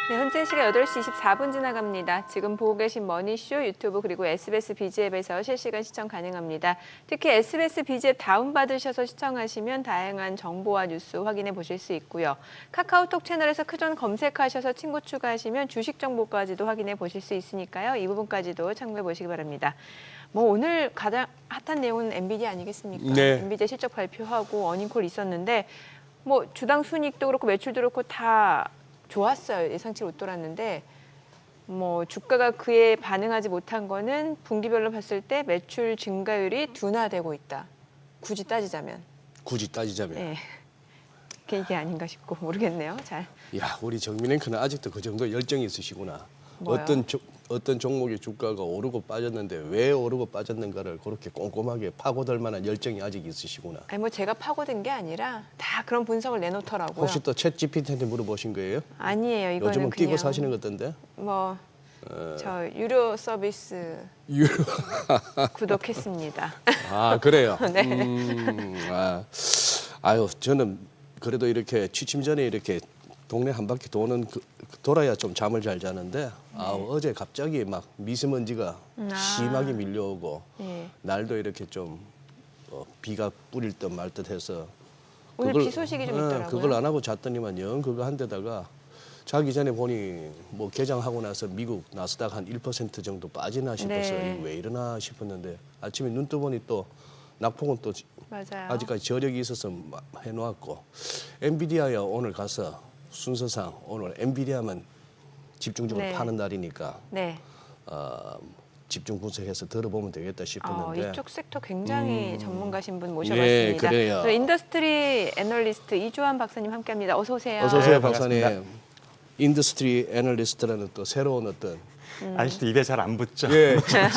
네, 현재 시각 8시 24분 지나갑니다. 지금 보고 계신 머니쇼 유튜브 그리고 SBS 비즈앱에서 실시간 시청 가능합니다. 특히 SBS 비즈앱 다운받으셔서 시청하시면 다양한 정보와 뉴스 확인해 보실 수 있고요. 카카오톡 채널에서 크존 검색하셔서 친구 추가하시면 주식 정보까지도 확인해 보실 수 있으니까요. 이 부분까지도 참고해 보시기 바랍니다. 뭐 오늘 가장 핫한 내용은 엔비디아 아니겠습니까? 네. 엔비디아 실적 발표하고 어닝콜 있었는데 뭐 주당 순이익도 그렇고 매출도 그렇고 다 좋았어요. 예상치 못 돌았는데 뭐 주가가 그에 반응하지 못한 거는 분기별로 봤을 때 매출 증가율이 둔화되고 있다. 굳이 따지자면. 굳이 따지자면. 네. 이게 아닌가 싶고 모르겠네요. 잘. 야, 우리 정민 앵커는 아직도 그 정도 열정이 있으시구나. 뭐요? 어떤 종목의 주가가 오르고 빠졌는데 왜 오르고 빠졌는가를 그렇게 꼼꼼하게 파고들 만한 열정이 아직 있으시구나. 아니 뭐 제가 파고든 게 아니라 다 그런 분석을 내놓더라고요. 혹시 또 챗 GPT한테 물어보신 거예요? 아니에요. 이거는 요즘은 그냥 끼고 사시는 것 같던데? 뭐 저 유료 서비스 유료. 구독했습니다. 아, 그래요? 네. 아유, 저는 그래도 이렇게 취침 전에 이렇게 동네 한 바퀴 돌아야 좀 잠을 잘 자는데 어제 갑자기 막 미세먼지가 심하게 밀려오고 네. 날도 이렇게 좀 비가 뿌릴 듯 말 듯 해서 오늘 비 소식이 좀 있더라고요. 그걸 안 하고 잤더니만 영 그거 한 데다가 자기 전에 보니 뭐 개장하고 나서 미국 나스닥 한 1% 정도 빠지나 싶어서 네. 이거 왜 이러나 싶었는데 아침에 눈 떠보니 또 낙폭은 또 맞아요. 아직까지 저력이 있어서 해놓았고 엔비디아야 오늘 가서 순서상 오늘 엔비디아만 집중적으로 네. 파는 날이니까 네. 집중 분석해서 들어보면 되겠다 싶었는데 이쪽 섹터 굉장히 전문가신 분 예, 모셔봤습니다. 그래요. 인더스트리 애널리스트 이주환 박사님 함께합니다. 어서 오세요. 어서 오세요, 네, 박사님. 반갑습니다. 인더스트리 애널리스트라는 또 새로운 어떤 아직도 입에 잘 안 붙죠. 예,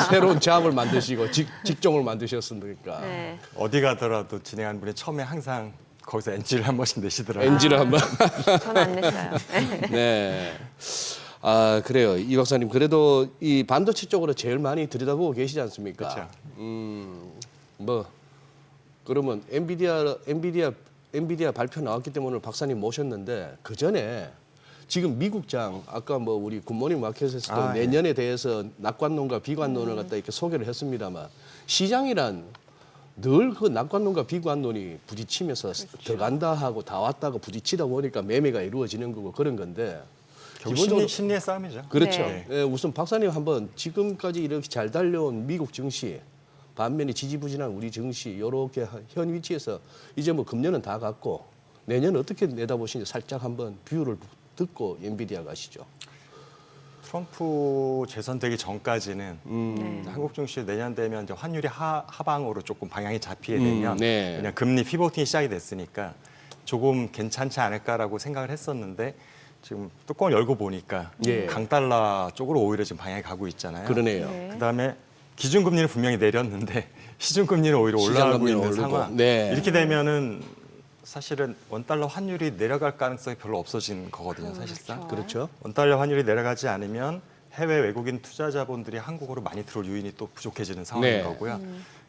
새로운 잡을 만드시고 직종을 만드셨으니까 네. 어디 가더라도 진행하는 분이 처음에 항상 거기서 NG를 한 번씩 내시더라고요. NG를 한번. 전 안 냈어요. 네. 아, 그래요. 이 박사님 그래도 이 반도체 쪽으로 제일 많이 들여다보고 계시지 않습니까? 그렇죠. 뭐 그러면 엔비디아 발표 나왔기 때문에 오늘 박사님 모셨는데 그 전에 지금 미국장 아까 뭐 우리 굿모닝 마켓에서도 예. 내년에 대해서 낙관론과 비관론을 갖다 이렇게 소개를 했습니다만 시장이란 늘 그 낙관론과 비관론이 부딪히면서 더 간다 하고 다 왔다가 부딪히다 보니까 매매가 이루어지는 거고 그런 건데 결국 심리의 싸움이죠. 그렇죠. 네. 예, 우선 박사님 한번 지금까지 이렇게 잘 달려온 미국 증시 반면에 지지부진한 우리 증시 이렇게 현 위치에서 이제 뭐 금년은 다 갔고 내년 어떻게 내다보시는지 살짝 한번 뷰를 듣고 엔비디아 가시죠. 트럼프 재선되기 전까지는 한국 증시 내년 되면 이제 환율이 하방으로 조금 방향이 잡히게 되면 네. 그냥 금리 피보팅이 시작이 됐으니까 조금 괜찮지 않을까라고 생각을 했었는데 지금 뚜껑을 열고 보니까 예. 강달러 쪽으로 오히려 지금 방향이 가고 있잖아요. 그러네요. 네. 그다음에 기준금리는 분명히 내렸는데 시중금리는 오히려 올라가고 시장금리는 있는 오르고. 상황. 네. 이렇게 되면은 사실은 원달러 환율이 내려갈 가능성이 별로 없어진 거거든요, 사실상. 그렇죠. 원달러 환율이 내려가지 않으면 해외 외국인 투자자분들이 한국으로 많이 들어올 요인이 또 부족해지는 상황인 네. 거고요.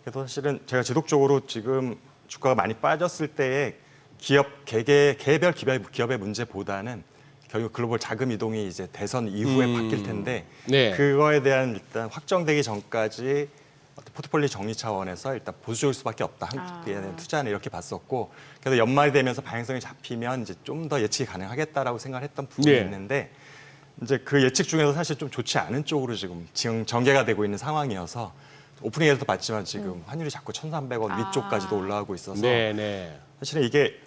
그래서 사실은 제가 지속적으로 지금 주가가 많이 빠졌을 때에 개별 기업의 문제보다는 결국 글로벌 자금 이동이 이제 대선 이후에 바뀔 텐데 네. 그거에 대한 일단 확정되기 전까지 어떤 포트폴리오 정리 차원에서 일단 보수적일 수밖에 없다. 한국에 대한 투자는 이렇게 봤었고 그래서 연말이 되면서 방향성이 잡히면 이제 좀 더 예측이 가능하겠다라고 생각했던 부분이 네. 있는데 이제 그 예측 중에서 사실 좀 좋지 않은 쪽으로 지금 전개가 되고 있는 상황이어서 오프닝에서도 봤지만 지금 환율이 자꾸 1,300원 위쪽까지도 올라가고 있어서 네, 네. 사실은 이게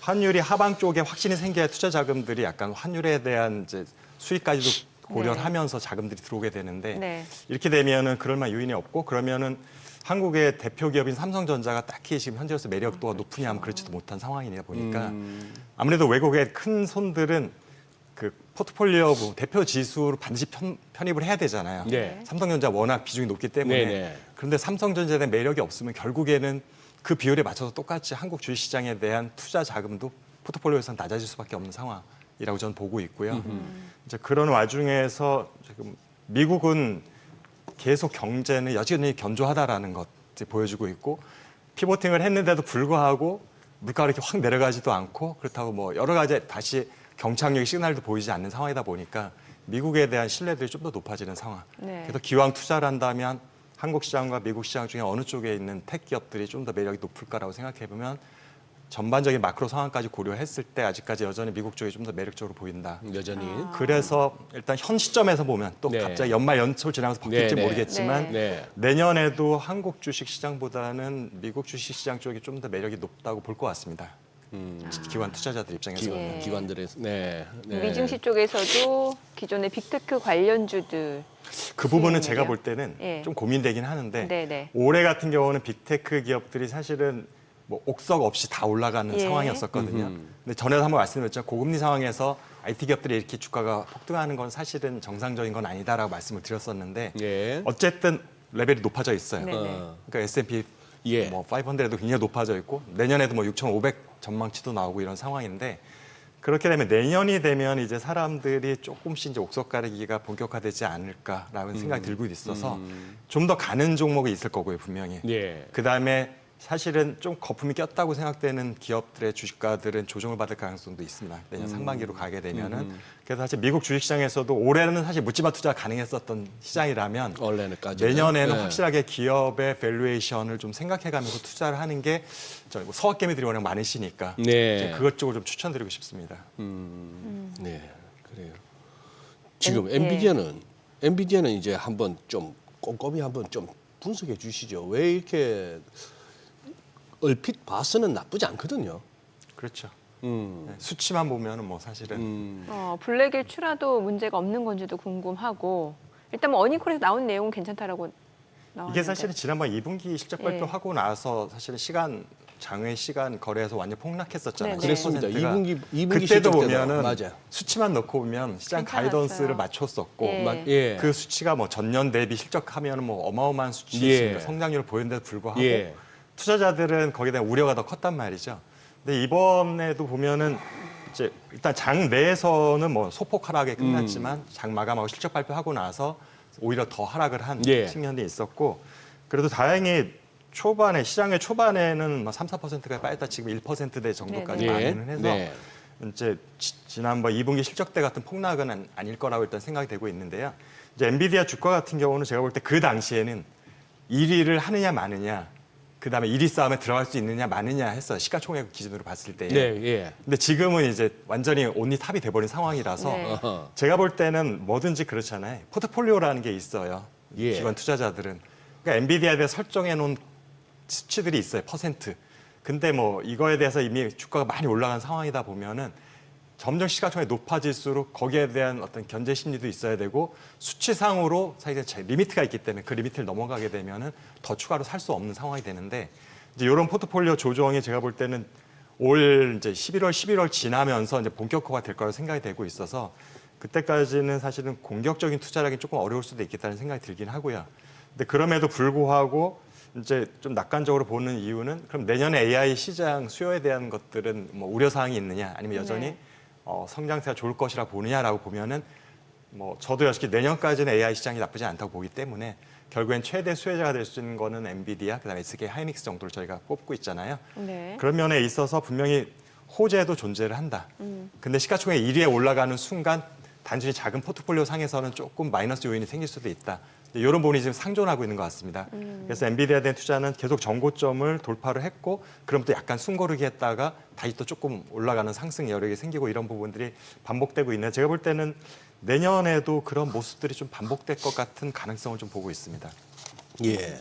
환율이 하방 쪽에 확신이 생겨야 투자 자금들이 약간 환율에 대한 이제 수익까지도 고려를 네. 하면서 자금들이 들어오게 되는데 네. 이렇게 되면은 그럴 만한 요인이 없고 그러면은 한국의 대표 기업인 삼성전자가 딱히 지금 현재로서 매력도가 높으냐 하면 그렇지도 못한 상황이다 보니까 아무래도 외국의 큰 손들은 그 포트폴리오 대표 지수로 반드시 편입을 해야 되잖아요. 네. 삼성전자 워낙 비중이 높기 때문에 네네. 그런데 삼성전자에 대한 매력이 없으면 결국에는 그 비율에 맞춰서 똑같이 한국 주식시장에 대한 투자 자금도 포트폴리오에서는 낮아질 수밖에 없는 상황이라고 저는 보고 있고요. 이제 그런 와중에서 지금 미국은 계속 경제는 여전히 견조하다라는 것 보여주고 있고 피보팅을 했는데도 불구하고 물가가 이렇게 확 내려가지도 않고 그렇다고 뭐 여러 가지 다시 경착륙 시그널도 보이지 않는 상황이다 보니까 미국에 대한 신뢰들이 좀 더 높아지는 상황. 네. 그래서 기왕 투자를 한다면 한국 시장과 미국 시장 중에 어느 쪽에 있는 택 기업들이 좀 더 매력이 높을까라고 생각해 보면 전반적인 마크로 상황까지 고려했을 때 아직까지 여전히 미국 쪽이 좀 더 매력적으로 보인다. 여전히. 그래서 일단 현 시점에서 보면 또 네. 갑자기 연말 연초 지나면서 바뀔지 네, 네. 모르겠지만 네. 내년에도 한국 주식 시장보다는 미국 주식 시장 쪽이 좀 더 매력이 높다고 볼 것 같습니다. 기관 투자자들 입장에서는. 예. 기관들의 네. 네. 미증시 쪽에서도 기존의 빅테크 관련주들. 그 부분은 수익률이요? 제가 볼 때는 예. 좀 고민되긴 하는데 네네. 올해 같은 경우는 빅테크 기업들이 사실은 뭐 옥석 없이 다 올라가는 예. 상황이었었거든요. 근데 전에도 한번 말씀드렸죠. 고금리 상황에서 IT 기업들이 이렇게 주가가 폭등하는 건 사실은 정상적인 건 아니다라고 말씀을 드렸었는데 예. 어쨌든 레벨이 높아져 있어요. 네. 그러니까 S&P 예. 뭐 500에도 굉장히 높아져 있고 내년에도 뭐 6,500 전망치도 나오고 이런 상황인데 그렇게 되면 내년이 되면 이제 사람들이 조금씩 이제 옥석 가리기가 본격화되지 않을까라는 생각이 들고 있어서 좀 더 가는 종목이 있을 거고요, 분명히. 예. 그다음에 사실은 좀 거품이 꼈다고 생각되는 기업들의 주식가들은 조정을 받을 가능성도 있습니다. 내년 상반기로 가게 되면은. 그래서 사실 미국 주식시장에서도 올해는 사실 묻지마 투자 가능했었던 시장이라면 원래는까지 내년에는 확실하게 기업의 밸류에이션을 좀 생각해가면서 투자를 하는 게 저희 뭐 서학개미들이 워낙 많으시니까 네. 이제 그것 쪽으로 좀 추천드리고 싶습니다. 네, 그래요. 지금 예. 엔비디아는 이제 한번 좀 꼼꼼히 한번 좀 분석해 주시죠. 왜 이렇게 얼핏 봐서는 나쁘지 않거든요. 그렇죠. 음. 네, 수치만 보면은 뭐 사실은 블랙 일출하도 문제가 없는 건지도 궁금하고 일단 뭐 어닝콜에서 나온 내용은 괜찮다라고 나왔는데. 이게 사실은 지난번 2분기 실적 예. 발표하고 나서 사실은 장외 시간 거래에서 완전 폭락했었잖아요. 네네. 그랬습니다. 2분기 그때도 실적 때도 보면은 맞아요. 수치만 넣고 보면 시장 괜찮았어요. 가이던스를 맞췄었고 예. 예. 그 수치가 뭐 전년 대비 실적하면 뭐 어마어마한 수치였습니다. 예. 성장률을 보였는데도 불구하고 예. 투자자들은 거기에 대한 우려가 더 컸단 말이죠. 근데 이번에도 보면은 이제 일단 장 내에서는 뭐 소폭 하락에 끝났지만 장 마감하고 실적 발표하고 나서 오히려 더 하락을 한 예. 측면이 있었고 그래도 다행히 시장의 초반에는 뭐 3, 4%가 빠졌다 지금 1%대 정도까지 네네. 반응을 해서 네. 이제 지난번 2분기 실적 때 같은 폭락은 아닐 거라고 일단 생각이 되고 있는데요. 이제 엔비디아 주가 같은 경우는 제가 볼 때 그 당시에는 1위를 하느냐 마느냐, 그 다음에 1위 싸움에 들어갈 수 있느냐 마느냐 했어요. 시가총액 기준으로 봤을 때. 네, 예. 근데 지금은 이제 완전히 온리 탑이 돼버린 상황이라서 네. 어허. 제가 볼 때는 뭐든지 그렇잖아요. 포트폴리오라는 게 있어요. 예. 기관 투자자들은. 그러니까 엔비디아에 대해 설정해 놓은 수치들이 있어요. 퍼센트. 근데 뭐 이거에 대해서 이미 주가가 많이 올라간 상황이다 보면은 점점 시가총액이 높아질수록 거기에 대한 어떤 견제 심리도 있어야 되고 수치상으로 사실 리미트가 있기 때문에 그 리미트를 넘어가게 되면은 더 추가로 살 수 없는 상황이 되는데 이제 이런 포트폴리오 조정이 제가 볼 때는 올 이제 11월 지나면서 이제 본격화가 될 거라고 생각이 되고 있어서 그때까지는 사실은 공격적인 투자라기 조금 어려울 수도 있겠다는 생각이 들긴 하고요. 근데 그럼에도 불구하고 이제 좀 낙관적으로 보는 이유는 그럼 내년에 AI 시장 수요에 대한 것들은 뭐 우려 사항이 있느냐 아니면 여전히 네. 성장세가 좋을 것이라 보느냐라고 보면은 뭐 저도 역시 내년까지는 AI 시장이 나쁘지 않다고 보기 때문에 결국엔 최대 수혜자가 될 수 있는 거는 엔비디아 그다음에 SK 하이닉스 정도를 저희가 꼽고 있잖아요. 네. 그런 면에 있어서 분명히 호재도 존재를 한다. 근데 시가총액 1위에 올라가는 순간 단순히 작은 포트폴리오 상에서는 조금 마이너스 요인이 생길 수도 있다. 이런 부분이 지금 상존하고 있는 것 같습니다. 그래서 엔비디아에 대한 투자는 계속 정고점을 돌파를 했고 그럼 또 약간 숨고르기 했다가 다시 또 조금 올라가는 상승 여력이 생기고 이런 부분들이 반복되고 있는 제가 볼 때는 내년에도 그런 모습들이 좀 반복될 것 같은 가능성을 좀 보고 있습니다. 예.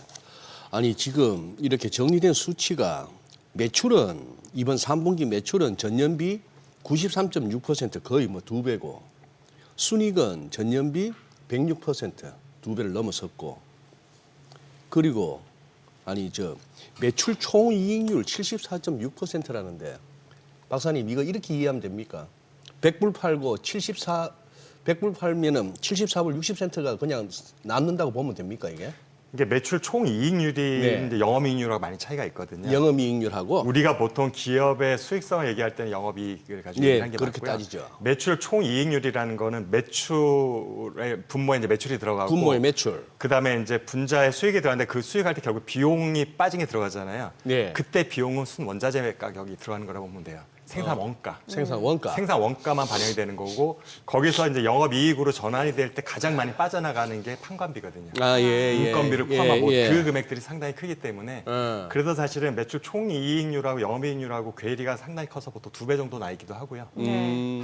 아니 지금 이렇게 정리된 수치가 매출은 이번 3분기 매출은 전년비 93.6% 거의 뭐 2배고 순이익은 전년비 106% 2배를 넘어섰고 그리고 아니 저 매출 총이익률 74.6%라는데 박사님 이거 이렇게 이해하면 됩니까? 100불 팔고 100불 팔면은 74불 60센트가 그냥 남는다고 보면 됩니까 이게? 이게 매출 총이익률이 네. 이제 영업이익률하고 많이 차이가 있거든요. 영업이익률하고 우리가 보통 기업의 수익성을 얘기할 때는 영업이익을 가지고 예, 얘기하는 게 그렇게 맞고요. 따지죠. 매출 총이익률이라는 거는 매출의 분모에 이제 매출이 들어가고 분모의 매출. 그다음에 이제 분자의 수익이 들어가는데 그 수익할 때 결국 비용이 빠진 게 들어가잖아요. 네. 그때 비용은 순 원자재 가격이 들어가는 거라고 보면 돼요. 생산 원가. 생산 원가. 생산 원가만 반영이 되는 거고 거기서 이제 영업이익으로 전환이 될 때 가장 많이 빠져나가는 게 판관비거든요. 아, 예. 인건비를 포함하고 예. 그 금액들이 상당히 크기 때문에 그래서 사실은 매출 총이익률하고 영업이익률하고 괴리가 상당히 커서 보통 2배 정도 나이기도 하고요.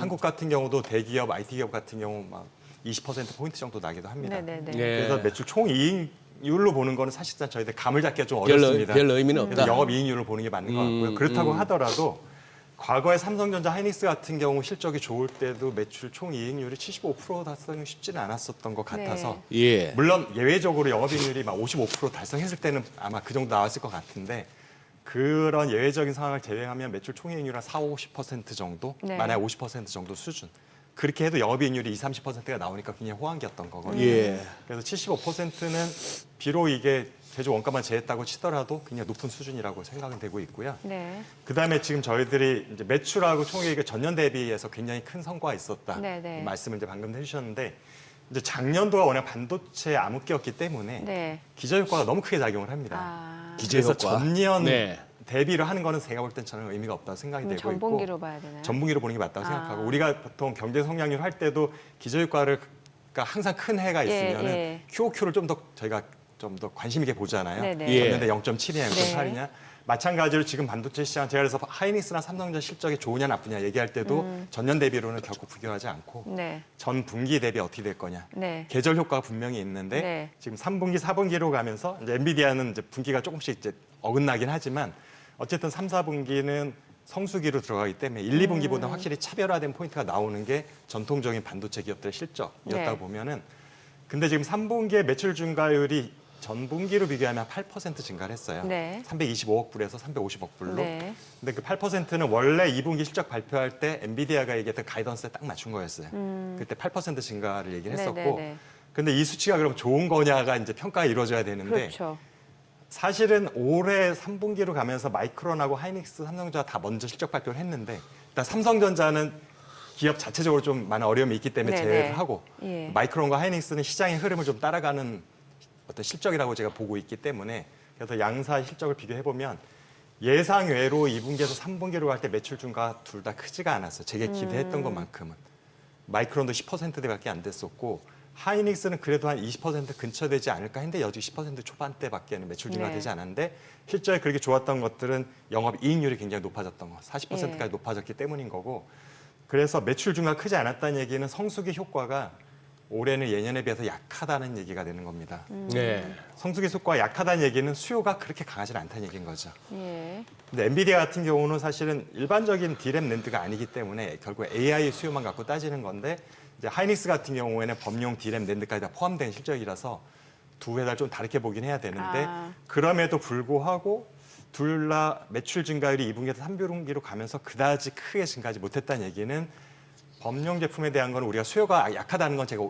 한국 같은 경우도 대기업, IT 기업 같은 경우 막 20%포인트 정도 나기도 합니다. 네네네. 예. 그래서 매출 총이익률로 보는 거는 사실상 저희들 감을 잡기가 좀 어렵습니다. 별 의미는 없다. 그래서 영업이익률을 보는 게 맞는 것 같고요. 그렇다고 하더라도 과거에 삼성전자, 하이닉스 같은 경우 실적이 좋을 때도 매출 총이익률이 75% 달성이 쉽지는 않았었던 것 같아서 예. 물론 예외적으로 영업이익률이 막 55% 달성했을 때는 아마 그 정도 나왔을 것 같은데 그런 예외적인 상황을 제외하면 매출 총이익률 한 40~50% 정도, 네. 만약 50% 정도 수준. 그렇게 해도 영업이익률이 20~30%가 나오니까 굉장히 호황기였던 거거든요. 예. 그래서 75%는 비록 이게 제조 원가만 제했다고 치더라도 굉장히 높은 수준이라고 생각은 되고 있고요. 네. 그다음에 지금 저희들이 이제 매출하고 총이익이 전년 대비해서 굉장히 큰 성과가 있었다. 네네. 말씀을 이제 방금 해주셨는데 이제 작년도가 워낙 반도체 암흑기였기 때문에 네. 기저효과가 너무 크게 작용을 합니다. 아, 그래서 기저효과. 전년 네. 대비를 하는 거는 제가 볼 땐 저는 의미가 없다고 생각이 되고 전분기로 있고 봐야 되나요? 전분기로 보는 게 맞다고 아. 생각하고 우리가 보통 경제 성장률 할 때도 기저효과를 그러니까 항상 큰 해가 예, 있으면은 예. QOQ를 좀 더 저희가 좀 더 관심 있게 보잖아요. 네네. 예. 전년대 0.7이냐, 네. 0.8이냐. 마찬가지로 지금 반도체 시장 제가 그래서 하이닉스나 삼성전자 실적이 좋으냐 나쁘냐 얘기할 때도 전년 대비로는 결코 비교하지 않고 네. 전 분기 대비 어떻게 될 거냐. 네. 계절 효과가 분명히 있는데 네. 지금 3분기, 4분기로 가면서 이제 엔비디아는 이제 분기가 조금씩 이제 어긋나긴 하지만 어쨌든 3, 4분기는 성수기로 들어가기 때문에 1, 2분기보다 확실히 차별화된 포인트가 나오는 게 전통적인 반도체 기업들의 실적이었다고 네. 보면은 근데 지금 3분기의 매출 증가율이 전분기로 비교하면 8% 증가를 했어요. 네. 325억 불에서 350억 불로. 네. 근데 그 8%는 원래 2분기 실적 발표할 때 엔비디아가 얘기했던 가이던스에 딱 맞춘 거였어요. 그때 8% 증가를 얘기를 했었고. 네네네. 근데 이 수치가 그럼 좋은 거냐가 이제 평가가 이루어져야 되는데 그렇죠. 사실은 올해 3분기로 가면서 마이크론하고 하이닉스, 삼성전자 다 먼저 실적 발표를 했는데 일단 삼성전자는 기업 자체적으로 좀 많은 어려움이 있기 때문에 네네. 제외를 하고 예. 마이크론과 하이닉스는 시장의 흐름을 좀 따라가는 어떤 실적이라고 제가 보고 있기 때문에 그래서 양사 실적을 비교해 보면 예상 외로 2분기에서 3분기로 갈 때 매출 증가 둘 다 크지가 않았어요. 제가 기대했던 것만큼은. 마이크론도 10%대밖에 안 됐었고 하이닉스는 그래도 한 20% 근처 되지 않을까 했는데 여전히 10% 초반대밖에는 매출 증가가 네. 되지 않았는데 실제로 그렇게 좋았던 것들은 영업 이익률이 굉장히 높아졌던 거, 40%까지 예. 높아졌기 때문인 거고 그래서 매출 증가 크지 않았다는 얘기는 성수기 효과가 올해는 예년에 비해서 약하다는 얘기가 되는 겁니다. 네. 성수기 효과가 약하다는 얘기는 수요가 그렇게 강하지 않다는 얘기인 거죠. 예. 근데 엔비디아 같은 경우는 사실은 일반적인 D램 낸드가 아니기 때문에 결국 AI 수요만 갖고 따지는 건데 이제 하이닉스 같은 경우에는 범용 D램 낸드까지 다 포함된 실적이라서 두 회사를 좀 다르게 보긴 해야 되는데 아. 그럼에도 불구하고 둘 다 매출 증가율이 2분기에서 3분기로 가면서 그다지 크게 증가하지 못했다는 얘기는 범용 제품에 대한 건 우리가 수요가 약하다는 건 제가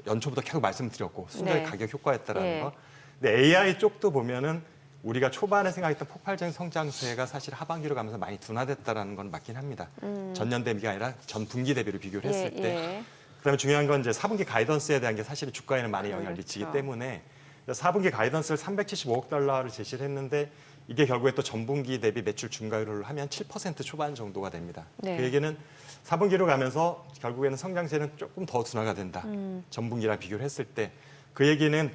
연초부터 계속 말씀드렸고 순전히 네. 가격 효과였다라는 예. 거. 근데 AI 쪽도 보면은 우리가 초반에 생각했던 폭발적인 성장세가 사실 하반기로 가면서 많이 둔화됐다라는 건 맞긴 합니다. 전년 대비가 아니라 전 분기 대비로 비교를 했을 때. 예. 그다음에 중요한 건 이제 4분기 가이던스에 대한 게 사실 주가에는 많이 영향을 그렇죠. 미치기 때문에 4분기 가이던스를 375억 달러를 제시를 했는데 이게 결국에 또 전분기 대비 매출 증가율을 하면 7% 초반 정도가 됩니다. 네. 그 얘기는 4분기로 가면서 결국에는 성장세는 조금 더 둔화가 된다. 전분기랑 비교를 했을 때 그 얘기는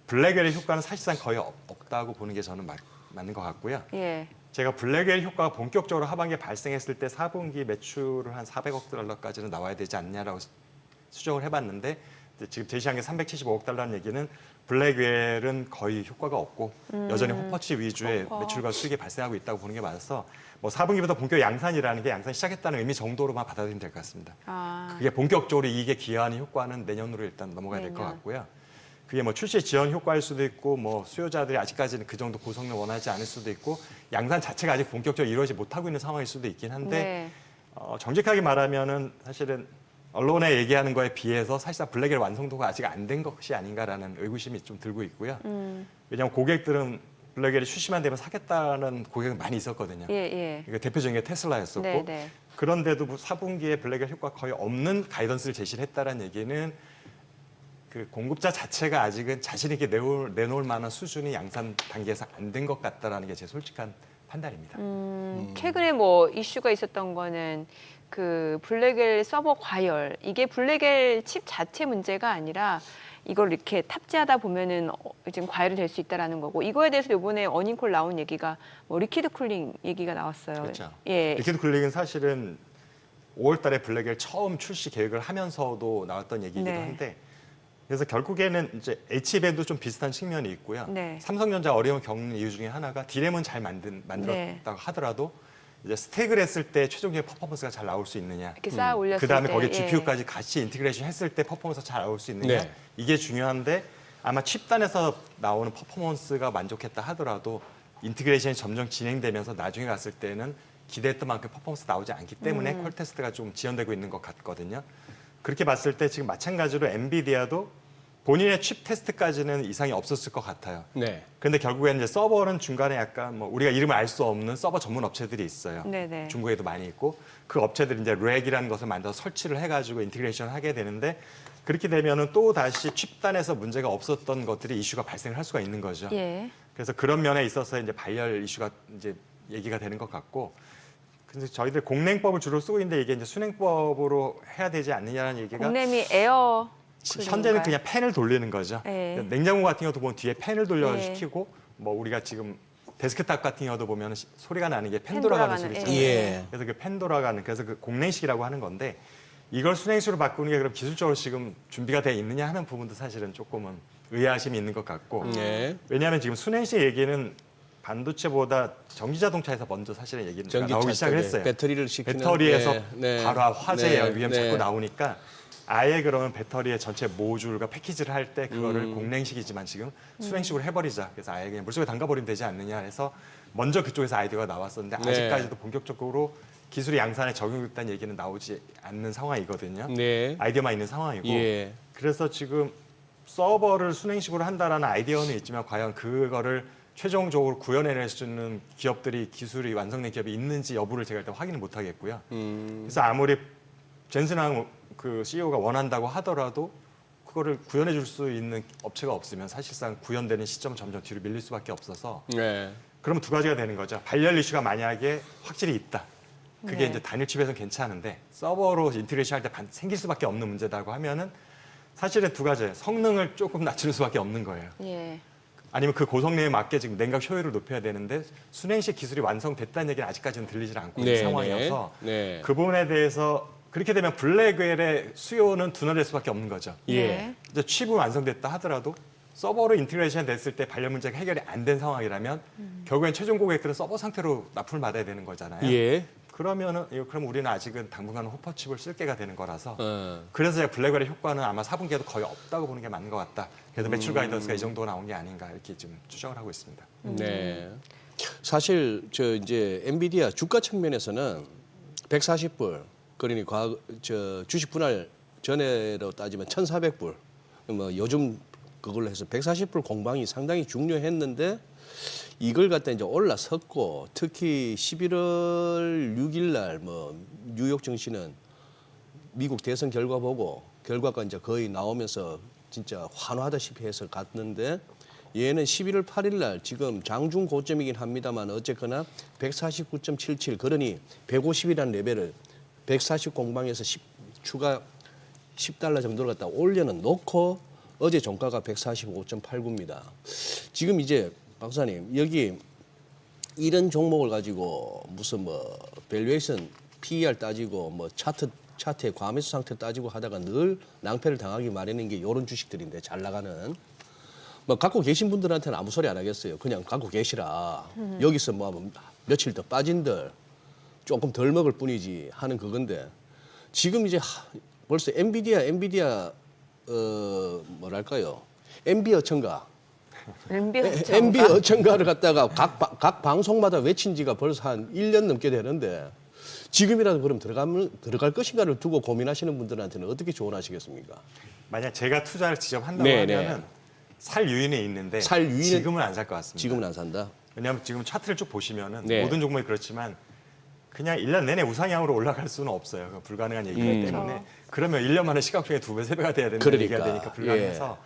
블랙웰의 효과는 사실상 거의 없다고 보는 게 저는 맞는 것 같고요. 예. 제가 블랙웰 효과가 본격적으로 하반기에 발생했을 때 4분기 매출을 한 400억 달러까지는 나와야 되지 않냐라고 수정을 해봤는데 지금 제시한 게 375억 달러는 얘기는 블랙웰은 거의 효과가 없고 여전히 호퍼치 위주의 호퍼. 매출과 수익이 발생하고 있다고 보는 게 맞아서 뭐 4분기부터 본격 양산이라는 게 양산 시작했다는 의미 정도로만 받아들이면 될 것 같습니다. 아. 그게 본격적으로 이익에 기여하는 효과는 내년으로 일단 넘어가야 될 것 내년. 같고요. 그게 뭐 출시 지연 효과일 수도 있고 뭐 수요자들이 아직까지는 그 정도 고성능 원하지 않을 수도 있고 양산 자체가 아직 본격적으로 이루어지지 못하고 있는 상황일 수도 있긴 한데 네. 정직하게 말하면은 사실은 언론에 얘기하는 거에 비해서 사실상 블랙웰 완성도가 아직 안 된 것이 아닌가라는 의구심이 좀 들고 있고요. 왜냐하면 고객들은 블랙웰이 출시만 되면 사겠다는 고객은 많이 있었거든요. 예, 예. 이게 대표적인 게 테슬라였었고 네, 네. 그런데도 4분기에 블랙웰 효과 거의 없는 가이던스를 제시를 했다는 얘기는 그 공급자 자체가 아직은 자신 있게 내놓을 만한 수준의 양산 단계에서 안 된 것 같다라는 게 제 솔직한 판단입니다. 최근에 뭐 이슈가 있었던 거는 그 블랙엘 서버 과열, 이게 블랙엘 칩 자체 문제가 아니라 이걸 이렇게 탑재하다 보면은 지금 과열이 될 수 있다라는 거고, 이거에 대해서 이번에 어닝콜 나온 얘기가 뭐 리퀴드 쿨링 얘기가 나왔어요. 그렇죠. 예. 리퀴드 쿨링은 사실은 5월달에 블랙엘 처음 출시 계획을 하면서도 나왔던 얘기이기도 네. 한데, 그래서 결국에는 이제 H밴도 좀 비슷한 측면이 있고요. 네. 삼성전자 어려움을 겪는 이유 중에 하나가 디램은 잘 만들었다고 네. 하더라도 이제 스택을 했을 때 최종적인 퍼포먼스가 잘 나올 수 있느냐. 이렇게 쌓아 올렸을 때. 그다음에 거기에 예. GPU까지 같이 인티그레이션 했을 때 퍼포먼스가 잘 나올 수 있느냐. 네. 이게 중요한데 아마 칩단에서 나오는 퍼포먼스가 만족했다 하더라도 인티그레이션이 점점 진행되면서 나중에 갔을 때는 기대했던 만큼 퍼포먼스 나오지 않기 때문에 콜 테스트가 좀 지연되고 있는 것 같거든요. 그렇게 봤을 때 지금 마찬가지로 엔비디아도 본인의 칩 테스트까지는 이상이 없었을 것 같아요. 네. 그런데 결국에는 이제 서버는 중간에 약간 뭐 우리가 이름을 알 수 없는 서버 전문 업체들이 있어요. 네네. 중국에도 많이 있고 그 업체들이 이제 렉이라는 것을 만들어서 설치를 해가지고 인티그레이션을 하게 되는데, 그렇게 되면은 또 다시 칩단에서 문제가 없었던 것들이 이슈가 발생을 할 수가 있는 거죠. 예. 그래서 그런 면에 있어서 이제 발열 이슈가 이제 얘기가 되는 것 같고, 그래서 저희들 공냉법을 주로 쓰고 있는데 이게 이제 순행법으로 해야 되지 않느냐는 얘기가 공냄이 에어 현재는 그냥 팬을 돌리는 거죠. 네. 그러니까 냉장고 같은 경우도 보면 뒤에 팬을 돌려 네. 시키고, 뭐 우리가 지금 데스크탑 같은 경우도 보면 소리가 나는 게 팬 팬 돌아가는 돌아가는, 소리잖아요. 예. 그래서 그 팬 돌아가는, 그래서 그 공냉식이라고 하는 건데, 이걸 순행식으로 바꾸는 게 그럼 기술적으로 지금 준비가 돼 있느냐 하는 부분도 사실은 조금은 의아심이 있는 것 같고, 네. 왜냐하면 지금 순행식 얘기는 반도체보다 전기자동차에서 먼저 사실은 얘기는 나오기 시작을 했어요. 배터리를 시키는 배터리에서 네. 발화, 화재 네. 위험 네. 자꾸 나오니까 아예 그러면 배터리의 전체 모듈과 패키지를 할 때 그거를 공냉식이지만 지금 순행식으로 해버리자. 그래서 아예 그냥 물속에 담가버리면 되지 않느냐 해서 먼저 그쪽에서 아이디어가 나왔었는데 네. 아직까지도 본격적으로 기술이 양산에 적용됐다는 얘기는 나오지 않는 상황이거든요. 네. 아이디어만 있는 상황이고. 예. 그래서 지금 서버를 순행식으로 한다라는 아이디어는 있지만 과연 그거를 최종적으로 구현해낼 수 있는 기업들이, 기술이 완성된 기업이 있는지 여부를 제가 일단 확인을 못 하겠고요. 그래서 아무리 젠슨항 그 CEO가 원한다고 하더라도 그거를 구현해 줄 수 있는 업체가 없으면 사실상 구현되는 시점은 점점 뒤로 밀릴 수밖에 없어서, 네. 그러면 두 가지가 되는 거죠. 발열 이슈가 만약에 확실히 있다. 그게 네. 이제 단일 칩에서는 괜찮은데 서버로 인티그레이션 할 때 생길 수밖에 없는 문제다고 하면은 사실은 두 가지예요. 성능을 조금 낮추는 수밖에 없는 거예요. 예. 아니면 그 고성능에 맞게 지금 냉각 효율을 높여야 되는데 순행식 기술이 완성됐다는 얘기는 아직까지는 들리질 않고 있는 네, 상황이어서 네. 그 부분에 대해서 그렇게 되면 블랙웰의 수요는 둔화될 수밖에 없는 거죠. 예. 네. 이제 칩은 완성됐다 하더라도 서버로 인티그레이션 됐을 때 발열 문제가 해결이 안 된 상황이라면 결국엔 최종 고객들은 서버 상태로 납품을 받아야 되는 거잖아요. 예. 그러면은 그럼 우리는 아직은 당분간 호퍼칩을 쓸 게가 되는 거라서 어. 그래서 제가 블랙웰의 효과는 아마 4분기에도 거의 없다고 보는 게 맞는 것 같다. 그래서 매출 가이던스가 이 정도가 나온 게 아닌가 이렇게 좀 추정을 하고 있습니다. 네. 사실 저 이제 엔비디아 주가 측면에서는 140불, 그러니 저 주식 분할 전에로 따지면 1,400불. 뭐 요즘 그걸로 해서 140불 공방이 상당히 중요했는데 이걸 갖다 이제 올라섰고, 특히 11월 6일 날 뭐 뉴욕 증시는 미국 대선 결과 보고 결과가 이제 거의 나오면서 진짜 환호하다시피 해서 갔는데, 얘는 11월 8일 날 지금 장중 고점이긴 합니다만 어쨌거나 149.77, 그러니 150이라는 레벨을 140 공방에서 추가 10달러 정도를 갖다 올려는 놓고 어제 종가가 145.89입니다. 지금 이제 박사님, 여기 이런 종목을 가지고 무슨 뭐 밸류에이션 PER 따지고 뭐 차트의 과매수 상태 따지고 하다가 늘 낭패를 당하기 마련인 게 이런 주식들인데, 잘 나가는. 뭐 갖고 계신 분들한테는 아무 소리 안 하겠어요. 그냥 갖고 계시라. 여기서 뭐 며칠 더 빠진들 조금 덜 먹을 뿐이지 하는 그건데, 지금 이제 벌써 엔비디아 뭐랄까요? MB 어천가. MB 어천가를 갖다가 각 방송마다 외친 지가 벌써 한 1년 넘게 되는데, 지금이라도 그럼 들어갈 것인가를 두고 고민하시는 분들한테는 어떻게 조언하시겠습니까? 만약 제가 투자를 직접 한다고 네, 하면은 네. 살 유인은 있는데 살 유인은- 지금은 안 살 것 같습니다. 지금은 안 산다. 왜냐하면 지금 차트를 쭉 보시면은 네. 모든 종목이 그렇지만 그냥 1년 내내 우상향으로 올라갈 수는 없어요. 그건 불가능한 얘기이기 때문에. 그러면 1년 만에 시가총액 2배, 3배가 돼야 된다는 그러니까, 얘기가 되니까 불가능해서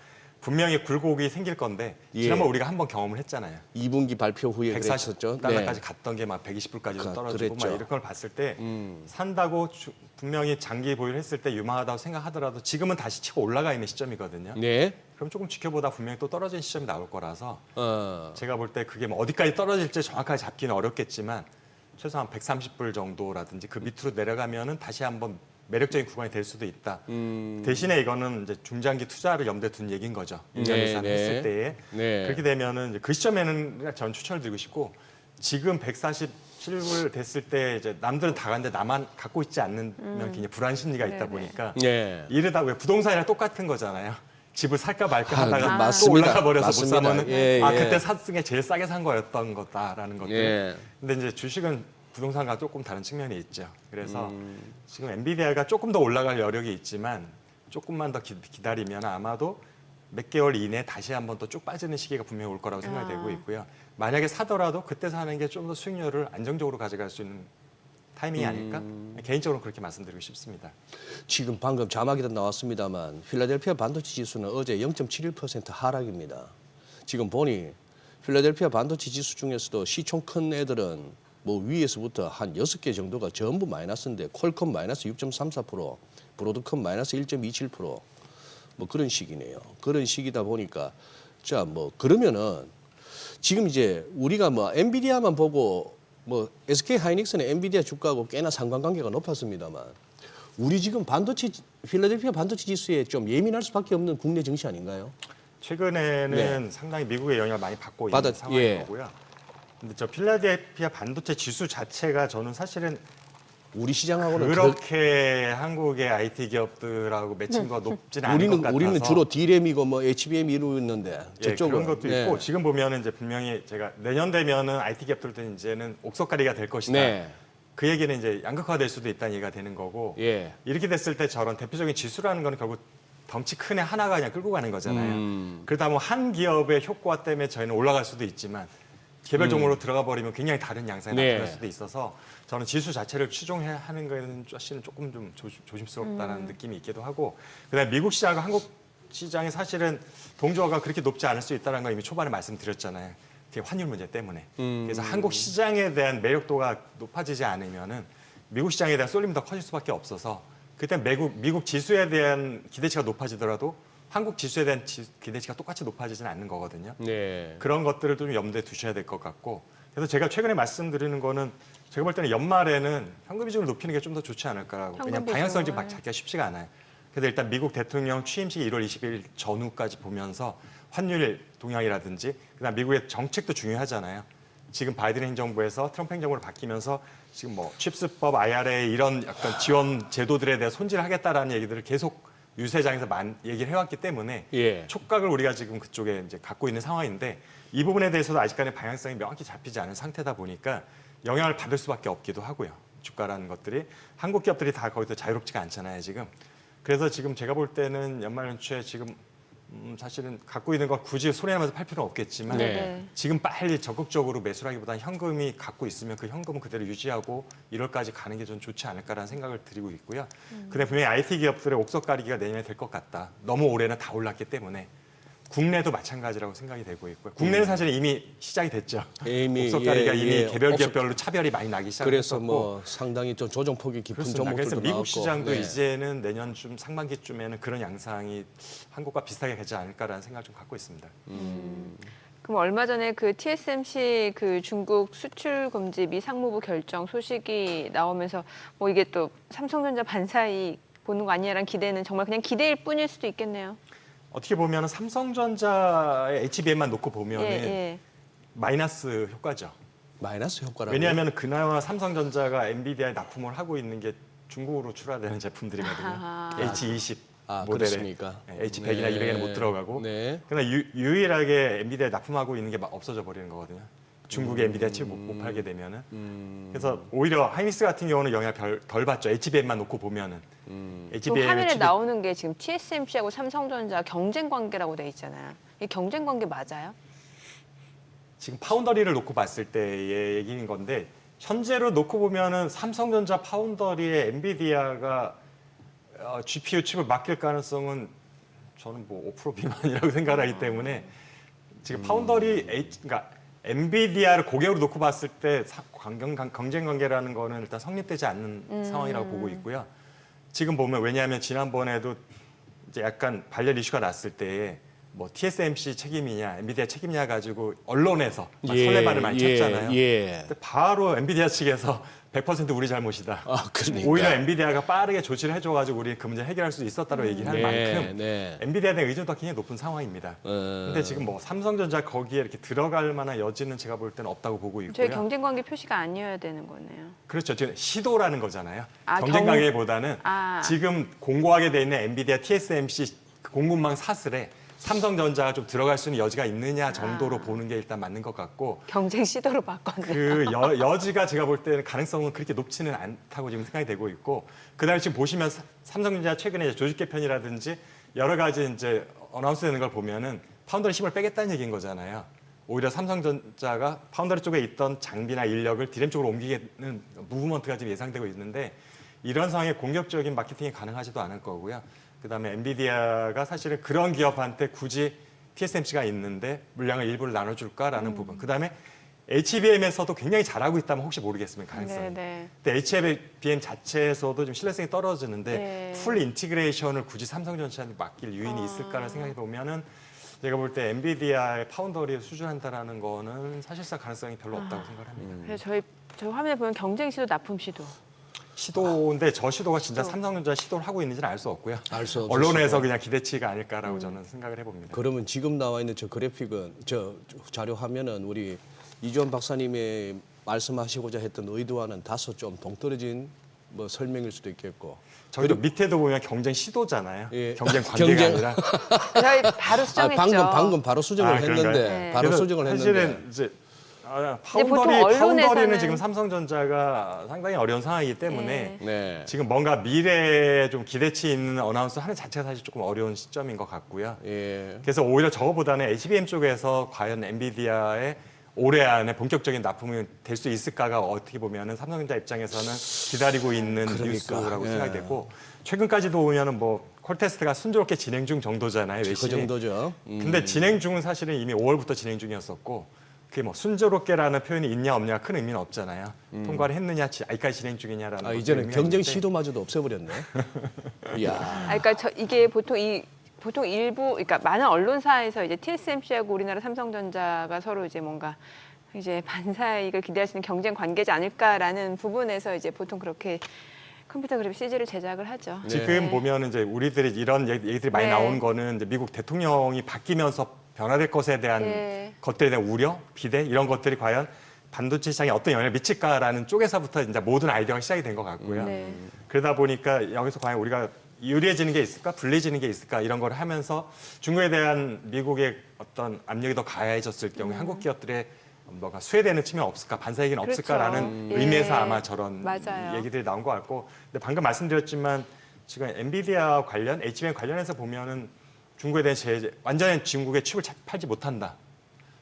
분명히 굴곡이 생길 건데 예. 지난번 우리가 한번 경험을 했잖아요. 2분기 발표 후에 그랬었죠. 140달러까지 갔던 게 막 120불까지도 떨어지고 막 이런 걸 봤을 때 산다고 분명히 장기 보유를 했을 때 유망하다고 생각하더라도 지금은 다시 치고 올라가 있는 시점이거든요. 네. 그럼 조금 지켜보다 분명히 또 떨어지는 시점이 나올 거라서 어. 제가 볼 때 그게 뭐 어디까지 떨어질지 정확하게 잡기는 어렵겠지만 최소한 130불 정도라든지 그 밑으로 내려가면은 다시 한번 매력적인 구간이 될 수도 있다. 대신에 이거는 이제 중장기 투자를 염두에 둔 얘기인 거죠. 1년 네, 이상 네. 했을 때에. 네. 그렇게 되면은 이제 그 시점에는 전 추천을 드리고 싶고 지금 147불 됐을 때 이제 남들은 다 갔는데 나만 갖고 있지 않으면 굉장히 불안 심리가 있다 네네. 보니까 네. 이러다 왜 부동산이랑 똑같은 거잖아요. 집을 살까 말까 아, 하다가 또 맞습니다. 올라가 버려서 맞습니다. 못 사면은 예, 아 예. 그때 샀은 게 제일 싸게 산 거였던 거다라는 것들. 예. 근데 이제 주식은 부동산과 조금 다른 측면이 있죠. 그래서 지금 엔비디아가 조금 더 올라갈 여력이 있지만 조금만 더 기다리면 아마도 몇 개월 이내에 다시 한번 또 쭉 빠지는 시기가 분명히 올 거라고 생각이 되고 있고요. 만약에 사더라도 그때 사는 게 좀 더 수익률을 안정적으로 가져갈 수 있는 타이밍이 아닐까? 개인적으로 그렇게 말씀드리고 싶습니다. 지금 방금 자막에도 나왔습니다만 필라델피아 반도체 지수는 어제 0.71% 하락입니다. 지금 보니 필라델피아 반도체 지수 중에서도 시총 큰 애들은 뭐 위에서부터 한 6개 정도가 전부 마이너스인데 퀄컴 마이너스 6.34%, 브로드컴 마이너스 1.27%, 뭐 그런 식이네요. 그런 식이다 보니까 자 뭐 그러면은 지금 이제 우리가 뭐 엔비디아만 보고 뭐 SK 하이닉스는 엔비디아 주가하고 꽤나 상관관계가 높았습니다만 우리 지금 반도체 필라델피아 반도체 지수에 좀 예민할 수밖에 없는 국내 증시 아닌가요? 최근에는 상당히 미국의 영향을 많이 받고 있는 상황인 예. 거고요. 근데 저 필라델피아 반도체 지수 자체가 저는 사실은 우리 시장하고는 그렇게 한국의 IT 기업들하고 매칭도가 높지는 않은 것 같아서 우리는 주로 D램이고 뭐 HBM 이루는데 예, 저쪽은 그런 것도 네. 있고 지금 보면은 이제 분명히 제가 내년 되면은 IT 기업들도 이제는 옥석가리가 될 것이다. 네. 그 얘기는 이제 양극화될 수도 있다는 얘기가 되는 거고 예. 이렇게 됐을 때 저런 대표적인 지수라는 거는 결국 덩치 큰 애 하나가 그냥 끌고 가는 거잖아요. 그러다 뭐 한 기업의 효과 때문에 저희는 올라갈 수도 있지만 개별 종목으로 들어가 버리면 굉장히 다른 양상이 네. 나타날 수도 있어서 저는 지수 자체를 추종해야 하는 거에는 사실은 조금 좀 조심스럽다는 느낌이 있기도 하고 그다음에 미국 시장과 한국 시장이 사실은 동조화가 그렇게 높지 않을 수 있다는 걸 이미 초반에 말씀드렸잖아요. 그게 환율 문제 때문에. 그래서 한국 시장에 대한 매력도가 높아지지 않으면은 미국 시장에 대한 쏠림이 더 커질 수밖에 없어서 그때 미국 지수에 대한 기대치가 높아지더라도 한국 지수에 대한 기대치가 똑같이 높아지지는 않는 거거든요. 네. 그런 것들을 좀 염두에 두셔야 될 것 같고 그래서 제가 최근에 말씀드리는 거는 제가 볼 때는 연말에는 현금 비중을 높이는 게 좀 더 좋지 않을까라고. 왜냐하면 방향성을 지금 잡기가 쉽지가 않아요. 그래서 일단 미국 대통령 취임식이 1월 20일 전후까지 보면서 환율 동향이라든지 그다음 미국의 정책도 중요하잖아요. 지금 바이든 행정부에서 트럼프 행정부로 바뀌면서 지금 뭐 칩스법, IRA 이런 약간 지원 제도들에 대해 손질을 하겠다라는 얘기들을 계속 유세장에서 얘기를 해왔기 때문에 예. 촉각을 우리가 지금 그쪽에 이제 갖고 있는 상황인데 이 부분에 대해서도 아직까지 방향성이 명확히 잡히지 않은 상태다 보니까 영향을 받을 수밖에 없기도 하고요. 주가라는 것들이 한국 기업들이 다 거기서 자유롭지가 않잖아요 지금. 그래서 지금 제가 볼 때는 연말 연초에 지금 사실은 갖고 있는 걸 굳이 손해나면서 팔 필요는 없겠지만 네. 지금 빨리 적극적으로 매수하기보다는 현금이 갖고 있으면 그 현금은 그대로 유지하고 1월까지 가는 게 좀 좋지 않을까라는 생각을 드리고 있고요. 근데 분명히 IT 기업들의 옥석 가리기가 내년에 될 것 같다. 너무 올해는 다 올랐기 때문에 국내도 마찬가지라고 생각이 되고 있고요. 국내는 사실 이미 시작이 됐죠. 이미, 옥석 가리가 예, 이미 예. 개별 기업별로 차별이 많이 나기 시작했었고 그래서 뭐 상당히 좀 조정폭이 깊은 그렇습니다. 종목들도 그래서 미국 나왔고. 시장도 네. 이제는 내년쯤 상반기쯤에는 그런 양상이 한국과 비슷하게 되지 않을까라는 생각을 좀 갖고 있습니다. 그럼 얼마 전에 그 TSMC 그 중국 수출 금지 미 상무부 결정 소식이 나오면서 뭐 이게 또 삼성전자 반사이 보는 거 아니냐라는 기대는 정말 그냥 기대일 뿐일 수도 있겠네요. 어떻게 보면 삼성전자의 HBM만 놓고 보면 예. 마이너스 효과죠. 마이너스 효과라고. 왜냐하면 그나마 삼성전자가 엔비디아에 납품을 하고 있는 게 중국으로 출하되는 제품들이거든요. 아하. H20 아, 모델에 그렇습니까? H100이나 200에는 못 들어가고 네. 그러나 유일하게 엔비디아에 납품하고 있는 게 막 없어져 버리는 거거든요. 중국의 엔비디아 칩 못 팔게 되면은. 그래서 오히려 하이닉스 같은 경우는 영향을 덜 받죠. HBM만 놓고 보면은. 그 화면에 나오는 게 지금 TSMC하고 삼성전자 경쟁 관계라고 돼 있잖아요. 이 경쟁 관계 맞아요? 지금 파운더리를 놓고 봤을 때의 얘기인 건데 현재로 놓고 보면은 삼성전자 파운더리에 엔비디아가 GPU 칩을 맡길 가능성은 저는 뭐 5% 미만이라고 생각을 하기 때문에 지금 파운더리 그러니까 엔비디아를 고객으로 놓고 봤을 때 경쟁 관계라는 거는 일단 성립되지 않는 상황이라고 보고 있고요. 지금 보면 왜냐하면 지난번에도 이제 약간 발열 이슈가 났을 때에 뭐 TSMC 책임이냐, 엔비디아 책임이냐 가지고 언론에서 막 설레발을 많이 쳤잖아요. 근데 바로 엔비디아 측에서 100% 우리 잘못이다. 아, 그러니까. 오히려 엔비디아가 빠르게 조치를 해줘가지고 우리 그 문제 해결할 수 있었다고 얘기를 하는 만큼 엔비디아에 대한 의존도가 굉장히 높은 상황입니다. 근데 지금 뭐 삼성전자 거기에 이렇게 들어갈 만한 여지는 제가 볼 때는 없다고 보고 있고요. 저희 경쟁 관계 표시가 아니어야 되는 거네요. 그렇죠. 지금 시도라는 거잖아요. 아, 경쟁 관계보다는 아. 지금 공고하게 돼 있는 엔비디아 TSMC 공급망 사슬에 삼성전자가 좀 들어갈 수 있는 여지가 있느냐 정도로 보는 게 일단 맞는 것 같고 경쟁 시도로 바꿨네요. 그 여지가 제가 볼 때는 가능성은 그렇게 높지는 않다고 지금 생각이 되고 있고 그다음에 지금 보시면 삼성전자 최근에 이제 조직 개편이라든지 여러 가지 이제 어나운스되는 걸 보면은 파운더리 힘을 빼겠다는 얘기인 거잖아요. 오히려 삼성전자가 파운더리 쪽에 있던 장비나 인력을 디램 쪽으로 옮기는 무브먼트가 지금 예상되고 있는데 이런 상황에 공격적인 마케팅이 가능하지도 않을 거고요. 그다음에 엔비디아가 사실은 그런 기업한테 굳이 TSMC가 있는데 물량을 일부를 나눠줄까라는 부분. 그다음에 HBM에서도 굉장히 잘하고 있다면 혹시 모르겠으면 가능성이. 네. 근데 HBM 자체에서도 좀 신뢰성이 떨어지는데 네. 풀 인티그레이션을 굳이 삼성전자한테 맡길 유인이 있을까를 생각해 보면은 제가 볼 때 엔비디아의 파운더리에 수준한다라는 거는 사실상 가능성이 별로 없다고 생각을 합니다. 그래서 저 화면에 보면 경쟁 시도, 납품 시도. 시도인데 저 시도가 진짜 삼성전자 시도를 하고 있는지는 알 수 없고요. 알 수 없을 언론에서 수도. 그냥 기대치가 아닐까라고 저는 생각을 해봅니다. 그러면 지금 나와 있는 저 그래픽은 저 자료 화면은 우리 이주원 박사님의 말씀하시고자 했던 의도와는 다소 좀 동떨어진 뭐 설명일 수도 있겠고. 저희도 밑에도 보면 경쟁 시도잖아요. 예. 경쟁 관계가 경쟁. 아니라. 저희 바로 수정했죠. 방금 바로 수정을 그런가요? 했는데 네. 바로 그래서 수정을 했는데 사실은 이제 보통 파운더리는 언론에서는 지금 삼성전자가 상당히 어려운 상황이기 때문에 네. 지금 뭔가 미래에 좀 기대치 있는 어나운스 하는 자체가 사실 조금 어려운 시점인 것 같고요. 예. 그래서 오히려 저거보다는 HBM 쪽에서 과연 엔비디아의 올해 안에 본격적인 납품이 될 수 있을까가 어떻게 보면은 삼성전자 입장에서는 기다리고 있는 그러니까, 뉴스라고 예. 생각이 되고 최근까지도 보면은 뭐 콜테스트가 순조롭게 진행 중 정도잖아요. 그 외신이. 정도죠. 근데 진행 중은 사실은 이미 5월부터 진행 중이었었고 그게 뭐 순조롭게라는 표현이 있냐 없냐 큰 의미는 없잖아요. 통과를 했느냐 아직까지 진행 중이냐라는 것도 이제는 의미가 경쟁 있는데 시도마저도 없애버렸네. 이야. 그러니까 이게 보통 일부, 그러니까 많은 언론사에서 이제 TSMC하고 우리나라 삼성전자가 서로 이제 뭔가 이제 반사이익을 기대할 수 있는 경쟁 관계지 않을까라는 부분에서 이제 보통 그렇게 컴퓨터 그래픽 CG를 제작을 하죠. 지금 네. 보면 이제 우리들이 이런 얘기들이 많이 네. 나오는 거는 이제 미국 대통령이 바뀌면서 변화될 것에 대한 네. 것들에 대한 우려, 비대 이런 것들이 과연 반도체 시장에 어떤 영향을 미칠까라는 쪽에서부터 이제 모든 아이디어가 시작이 된 것 같고요. 네. 그러다 보니까 여기서 과연 우리가 유리해지는 게 있을까, 불리해지는 게 있을까 이런 걸 하면서 중국에 대한 미국의 어떤 압력이 더 가해졌을 경우에 한국 기업들의 뭐가 수혜되는 측면 없을까, 반사이익은 그렇죠. 없을까라는 예. 의미에서 아마 저런 맞아요. 얘기들이 나온 것 같고, 근데 방금 말씀드렸지만 지금 엔비디아 관련, HBM 관련해서 보면은 중국에 대한 제재, 완전히 중국의 칩을 팔지 못한다.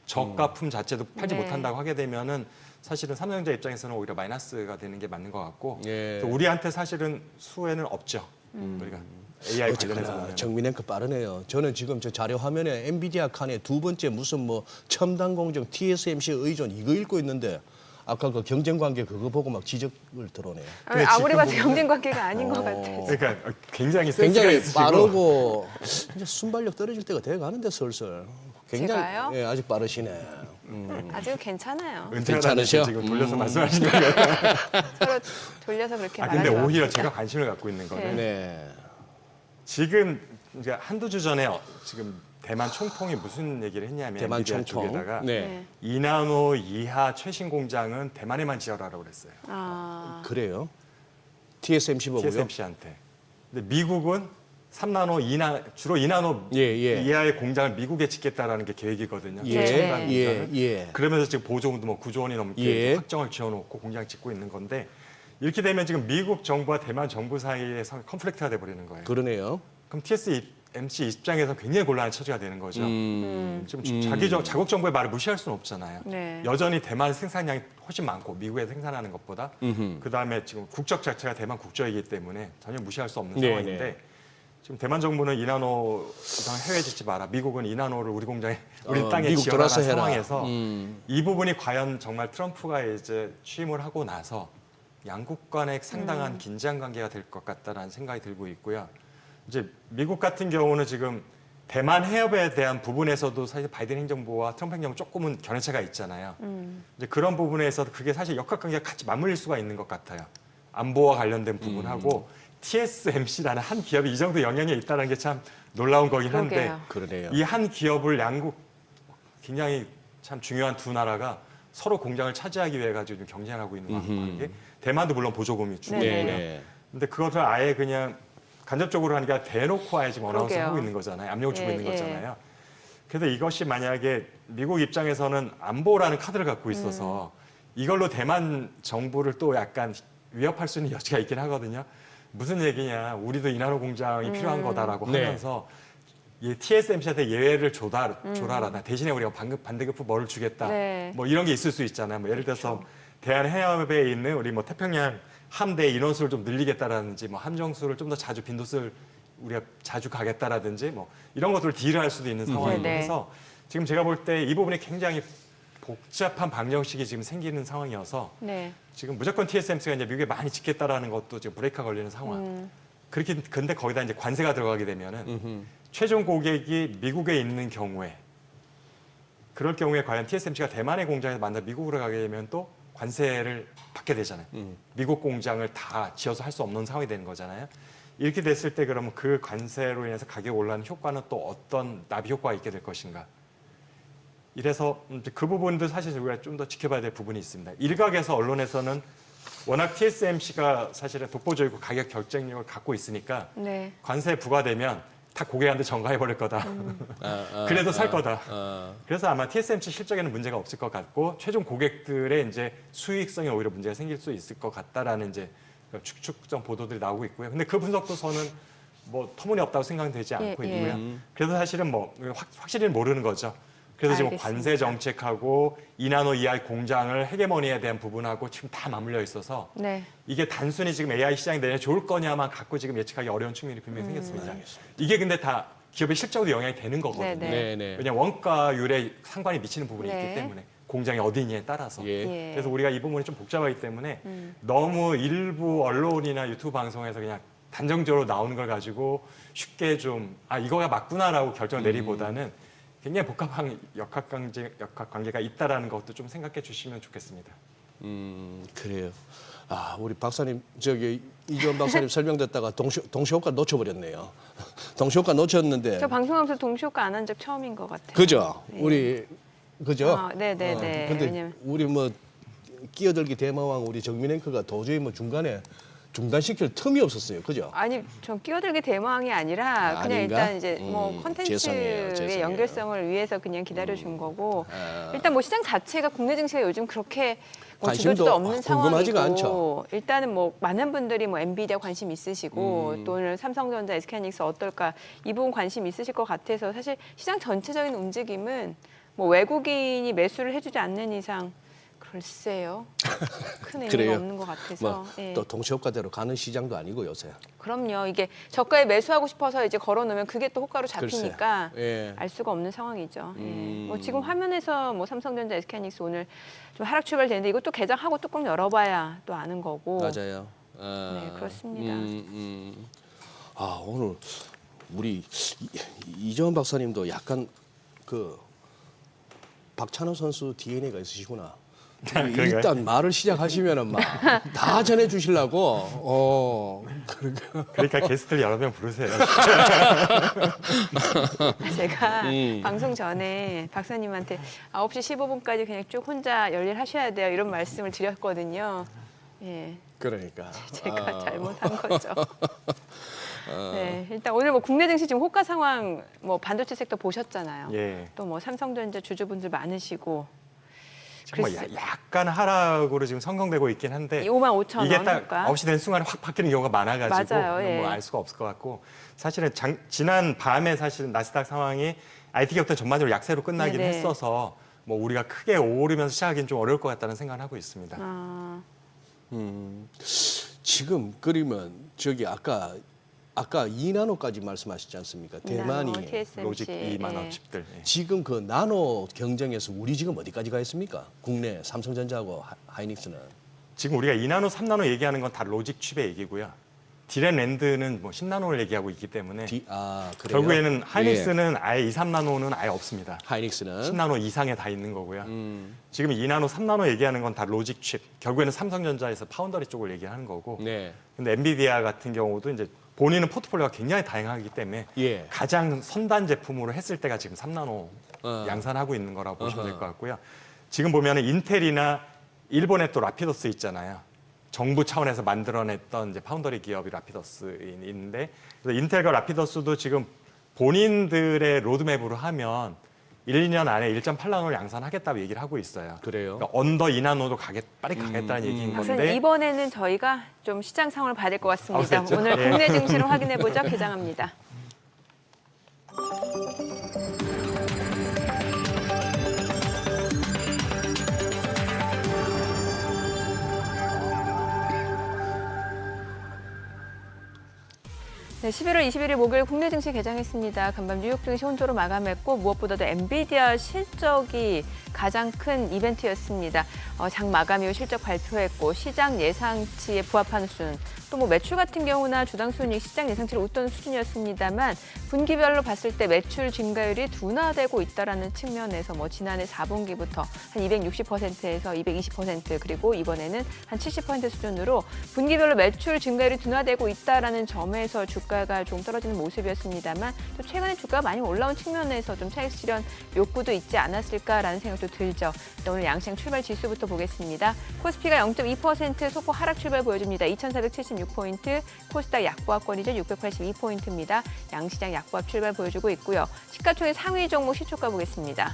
저가품 자체도 팔지 네. 못한다고 하게 되면은 사실은 삼성전자 입장에서는 오히려 마이너스가 되는 게 맞는 것 같고, 예. 그래서 우리한테 사실은 수혜는 없죠. 우리가 AI 관련해서 보면. 정민앵커 빠르네요. 저는 지금 저 자료 화면에 엔비디아 칸에 두 번째 무슨 뭐 첨단 공정 TSMC 의존 이거 읽고 있는데 아까 그 경쟁 관계 그거 보고 막 지적을 들어오네요. 근데 아무리 지금 봐도 보면- 경쟁 관계가 아닌 것 같아요. 그러니까 굉장히 센스가 굉장히 있으시고 빠르고 이제 순발력 떨어질 때가 돼 가는데 슬슬. 제가요? 예, 아직 빠르시네. 아직 괜찮아요. 은퇴하다는 괜찮으셔? 지금 돌려서 말씀하시는 거예요. 서로 돌려서 그렇게 아 근데 말하지 오히려 맙시다. 제가 관심을 갖고 있는 거는 네. 지금 이제 한두 주 전에 지금 대만 총통이 무슨 얘기를 했냐면 대만 엔비디아 총통. 쪽에다가 네. 2나노 이하 최신 공장은 대만에만 지어라라고 그랬어요. 아, 그래요. TSMC 보고요. TSMC한테. 근데 미국은 3나노, 주로 2나노 예. 이하의 공장을 미국에 짓겠다라는 게 계획이거든요. 예. 첨단 예. 공장을. 예. 그러면서 지금 보조금도 뭐 9조 원이 넘게 예. 확정을 지어놓고 공장 짓고 있는 건데 이렇게 되면 지금 미국 정부와 대만 정부 사이에 컨플릭트가 돼버리는 거예요. 그러네요. 그럼 TSMC 입장에서 굉장히 곤란한 처지가 되는 거죠. 지금 자국 정부의 말을 무시할 수는 없잖아요. 네. 여전히 대만 생산량이 훨씬 많고 미국에 생산하는 것보다 그 다음에 지금 국적 자체가 대만 국적이기 때문에 전혀 무시할 수 없는 네, 상황인데 네. 지금 대만 정부는 이나노 이상 해외 짓지 마라. 미국은 이나노를 우리 공장에 우리 땅에 미국 지어라는 들어와서 해라. 상황에서 이 부분이 과연 정말 트럼프가 이제 취임을 하고 나서 양국 간에 상당한 긴장 관계가 될 것 같다라는 생각이 들고 있고요. 이제 미국 같은 경우는 지금 대만 해협에 대한 부분에서도 사실 바이든 행정부와 트럼프 행정부 조금은 견해차가 있잖아요. 이제 그런 부분에서 그게 사실 역학관계가 같이 맞물릴 수가 있는 것 같아요. 안보와 관련된 부분하고 TSMC라는 한 기업이 이 정도 영향이 있다는 게 참 놀라운 거긴 한데 그러게요. 그러네요. 이 한 기업을 양국 굉장히 참 중요한 두 나라가 서로 공장을 차지하기 위해 가지고 좀 경쟁하고 있는 관계. 대만도 물론 보조금이 주고 네, 있고요. 네. 근데 그것을 아예 그냥 간접적으로 하니까 대놓고 아예 지금 어나운서 그러게요. 하고 있는 거잖아요. 압력을 주고 예, 있는 예. 거잖아요. 그래서 이것이 만약에 미국 입장에서는 안보라는 카드를 갖고 있어서 이걸로 대만 정부를 또 약간 위협할 수 있는 여지가 있긴 하거든요. 무슨 얘기냐. 우리도 이나노 공장이 필요한 거다라고 네. 하면서 이 TSMC한테 예외를 줘라. 나 대신에 우리가 반대급부 뭐를 주겠다. 네. 뭐 이런 게 있을 수 있잖아요. 뭐 예를 들어서 대한해협에 있는 우리 뭐 태평양 함대 인원수를 좀 늘리겠다라든지 뭐 함정수를 좀 더 자주 빈도수를 우리가 자주 가겠다라든지 뭐 이런 것들을 딜을 할 수도 있는 상황이고 네, 네. 해서 지금 제가 볼 때 이 부분이 굉장히 복잡한 방정식이 지금 생기는 상황이어서 네. 지금 무조건 TSMC가 이제 미국에 많이 짓겠다라는 것도 지금 브레이크가 걸리는 상황. 그렇게 근데 거기다 이제 관세가 들어가게 되면은 최종 고객이 미국에 있는 경우에 그럴 경우에 과연 TSMC가 대만의 공장에서 만나 미국으로 가게 되면 또 관세를 받게 되잖아요. 미국 공장을 다 지어서 할 수 없는 상황이 되는 거잖아요. 이렇게 됐을 때 그러면 그 관세로 인해서 가격 올라가는 효과는 또 어떤 나비 효과가 있게 될 것인가. 이래서 이제 그 부분도 사실 우리가 좀 더 지켜봐야 될 부분이 있습니다. 일각에서 언론에서는 워낙 TSMC가 사실은 독보적이고 가격 결정력을 갖고 있으니까 네. 관세 부과되면 다 고객한테 전가해 버릴 거다. 그래도 살 거다. 그래서 아마 TSMC 실적에는 문제가 없을 것 같고 최종 고객들의 이제 수익성에 오히려 문제가 생길 수 있을 것 같다라는 이제 추측성 보도들이 나오고 있고요. 근데 그 분석도 저는 뭐 터무니없다고 생각되지 않고 예, 예. 있고요. 그래서 사실은 뭐 확실히는 모르는 거죠. 그래서 지금 알겠습니다. 관세 정책하고 이나노 EI 공장을 헤게모니에 대한 부분하고 지금 다 맞물려 있어서 네. 이게 단순히 지금 AI 시장이 내년 좋을 거냐만 갖고 지금 예측하기 어려운 측면이 분명히 생겼습니다. 이게 근데 다 기업의 실적으로 영향이 되는 거거든요. 네, 네, 네. 왜냐하면 원가율에 상관이 미치는 부분이 네. 있기 때문에 공장이 어디 있냐에 따라서. 예. 예. 그래서 우리가 이 부분이 좀 복잡하기 때문에 너무 일부 언론이나 유튜브 방송에서 그냥 단정적으로 나오는 걸 가지고 쉽게 좀 이거가 맞구나라고 결정을 내리보다는 굉장히 복잡한 역학관계가 있다라는 것도 좀 생각해 주시면 좋겠습니다. 그래요. 우리 박사님 이주원 박사님 설명 듣다가 동시효과 놓쳐버렸네요. 동시효과 놓쳤는데. 저 방송하면서 동시효과 안 한 적 처음인 것 같아요. 그죠? 네. 우리 그죠? 네네네. 근데 왜냐면 우리 뭐 끼어들기 대마왕 우리 정민 앵커가 도저히 뭐 중간에 중단시킬 틈이 없었어요. 그죠? 아니 전 끼어들기 대망이 아니라 그냥 아닌가? 일단 이제 뭐 컨텐츠의 죄송해요. 연결성을 위해서 그냥 기다려 준 거고 일단 뭐 시장 자체가 국내 증시가 요즘 그렇게 뭐 관심도 주저주저 없는 궁금하지가 상황이고 않죠. 일단은 뭐 많은 분들이 뭐 엔비디아 관심 있으시고 또 오늘 삼성전자, SK하이닉스 어떨까 이 부분 관심 있으실 것 같아서 사실 시장 전체적인 움직임은 뭐 외국인이 매수를 해주지 않는 이상 글쎄요. 큰 의미가 그래요. 없는 것 같아서. 예. 또 동시효과대로 가는 시장도 아니고 요새. 그럼요. 이게 저가에 매수하고 싶어서 이제 걸어놓으면 그게 또 호가로 잡히니까 글쎄. 예. 알 수가 없는 상황이죠. 예. 뭐 지금 화면에서 뭐 삼성전자, SK하이닉스 오늘 좀 하락 출발되는데 이것도 개장하고 뚜껑 열어봐야 또 아는 거고. 맞아요. 네, 그렇습니다. 오늘 우리 이정원 박사님도 약간 그 박찬호 선수 DNA가 있으시구나. 일단 말을 시작하시면은 막 다 전해 주시려고. 그러니까 게스트를 여러 명 부르세요. 제가 방송 전에 박사님한테 9시 15분까지 그냥 쭉 혼자 열일하셔야 돼요. 이런 말씀을 드렸거든요. 예. 그러니까. 제가 잘못한 거죠. 네, 일단 오늘 뭐 국내 증시 지금 호가 상황 뭐 반도체 섹터 보셨잖아요. 예. 또 뭐 삼성전자 주주분들 많으시고 지금 뭐 글쎄. 약간 하락으로 지금 성공되고 있긴 한데 55,000원 이게 딱 호가. 9시 된 순간에 확 바뀌는 경우가 많아가지고 맞아요, 예. 뭐 알 수가 없을 것 같고 사실은 지난 밤에 사실은 나스닥 상황이 IT 기업들 전반적으로 약세로 끝나긴 네네. 했어서 뭐 우리가 크게 오르면서 시작하기는 좀 어려울 것 같다는 생각을 하고 있습니다. 아, 지금 그러면 아까 아까 2나노까지 말씀하셨지 않습니까? 대만이 나노, TSMC. 로직 이 예. 만화 칩들. 예. 지금 그 나노 경쟁에서 우리 지금 어디까지 가 있습니까? 국내 삼성전자하고 하이닉스는. 지금 우리가 2나노, 3나노 얘기하는 건 다 로직 칩의 얘기고요. 디램 랜드는 뭐 10나노를 얘기하고 있기 때문에 그래요? 결국에는 예. 하이닉스는 아예 2, 3나노는 아예 없습니다. 하이닉스는 10나노 이상에 다 있는 거고요. 지금 2나노, 3나노 얘기하는 건 다 로직 칩. 결국에는 삼성전자에서 파운더리 쪽을 얘기하는 거고. 네. 근데 엔비디아 같은 경우도 이제 본인은 포트폴리오가 굉장히 다양하기 때문에 예. 가장 선단 제품으로 했을 때가 지금 3나노 어. 양산하고 있는 거라고 보시면 될 어허. 것 같고요. 지금 보면은 인텔이나 일본의 또 라피더스 있잖아요. 정부 차원에서 만들어냈던 이제 파운더리 기업이 라피더스인데, 그래서 인텔과 라피더스도 지금 본인들의 로드맵으로 하면 1, 2년 안에 1.8나노를 양산하겠다고 얘기를 하고 있어요. 그래요? 그러니까 언더 2나노도 빨리 가겠다는 얘기인 박사님, 건데. 이번에는 저희가 좀 시장 상황을 봐야 될 것 같습니다. 그렇죠? 오늘 예. 국내 증시를 확인해 보죠. 개장합니다. 네, 11월 21일 목요일 국내 증시 개장했습니다. 간밤 뉴욕 증시 혼조로 마감했고 무엇보다도 엔비디아 실적이 가장 큰 이벤트였습니다. 장 마감 이후 실적 발표했고 시장 예상치에 부합하는 수준, 또 뭐 매출 같은 경우나 주당 순이익 시장 예상치를 웃도는 수준이었습니다만 분기별로 봤을 때 매출 증가율이 둔화되고 있다라는 측면에서 뭐 지난해 4분기부터 한 260%에서 220% 그리고 이번에는 한 70% 수준으로 분기별로 매출 증가율이 둔화되고 있다라는 점에서 주가가 좀 떨어지는 모습이었습니다만 또 최근에 주가가 많이 올라온 측면에서 좀 차익 실현 욕구도 있지 않았을까라는 생각도 들죠. 오늘 양시장 출발 지수부터 보겠습니다. 코스피가 0.2% 소폭 하락 출발 보여줍니다. 2,476포인트, 코스닥 약보합권이죠. 682포인트입니다. 양시장 약보합 출발 보여주고 있고요. 시가총액 상위 종목 시초가 보겠습니다.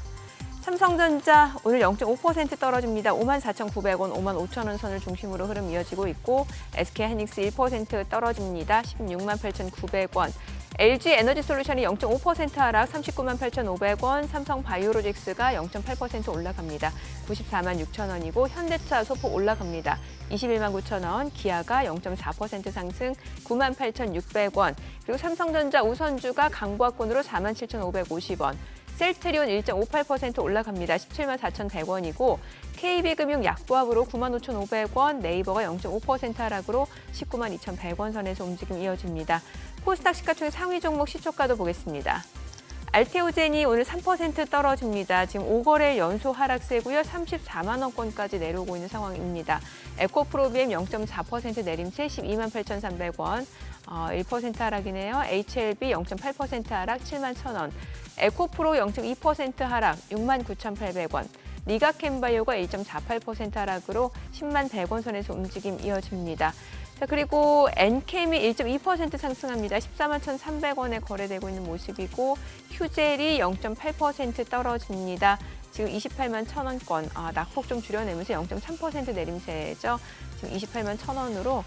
삼성전자 오늘 0.5% 떨어집니다. 54,900원, 55,000원 선을 중심으로 흐름 이어지고 있고 SK하이닉스 1% 떨어집니다. 168,900원. LG 에너지솔루션이 0.5% 하락 398,500원, 삼성바이오로직스가 0.8% 올라갑니다. 946,000원이고 현대차 소폭 올라갑니다. 219,000원, 기아가 0.4% 상승 98,600원, 그리고 삼성전자 우선주가 강보합권으로 47,550원, 셀트리온 1.58% 올라갑니다. 174,100원이고 KB금융 약보합으로 95,500원, 네이버가 0.5% 하락으로 192,100원 선에서 움직임 이어집니다. 코스닥 시가총액 상위 종목 시초가도 보겠습니다. 알테오젠이 오늘 3% 떨어집니다. 지금 5거래 연소 하락세고요. 34만 원권까지 내려오고 있는 상황입니다. 에코프로비엠 0.4% 내림세 128,300원, 1% 하락이네요. HLB 0.8% 하락 71,000원, 에코프로 0.2% 하락 69,800원, 리가캠바이오가 1.48% 하락으로 101,100원 선에서 움직임 이어집니다. 자, 그리고 엔캠이 1.2% 상승합니다. 141,300원에 거래되고 있는 모습이고 휴젤이 0.8% 떨어집니다. 지금 28만 1,000원권, 낙폭 좀 줄여내면서 0.3% 내림세죠. 지금 28만 1,000원으로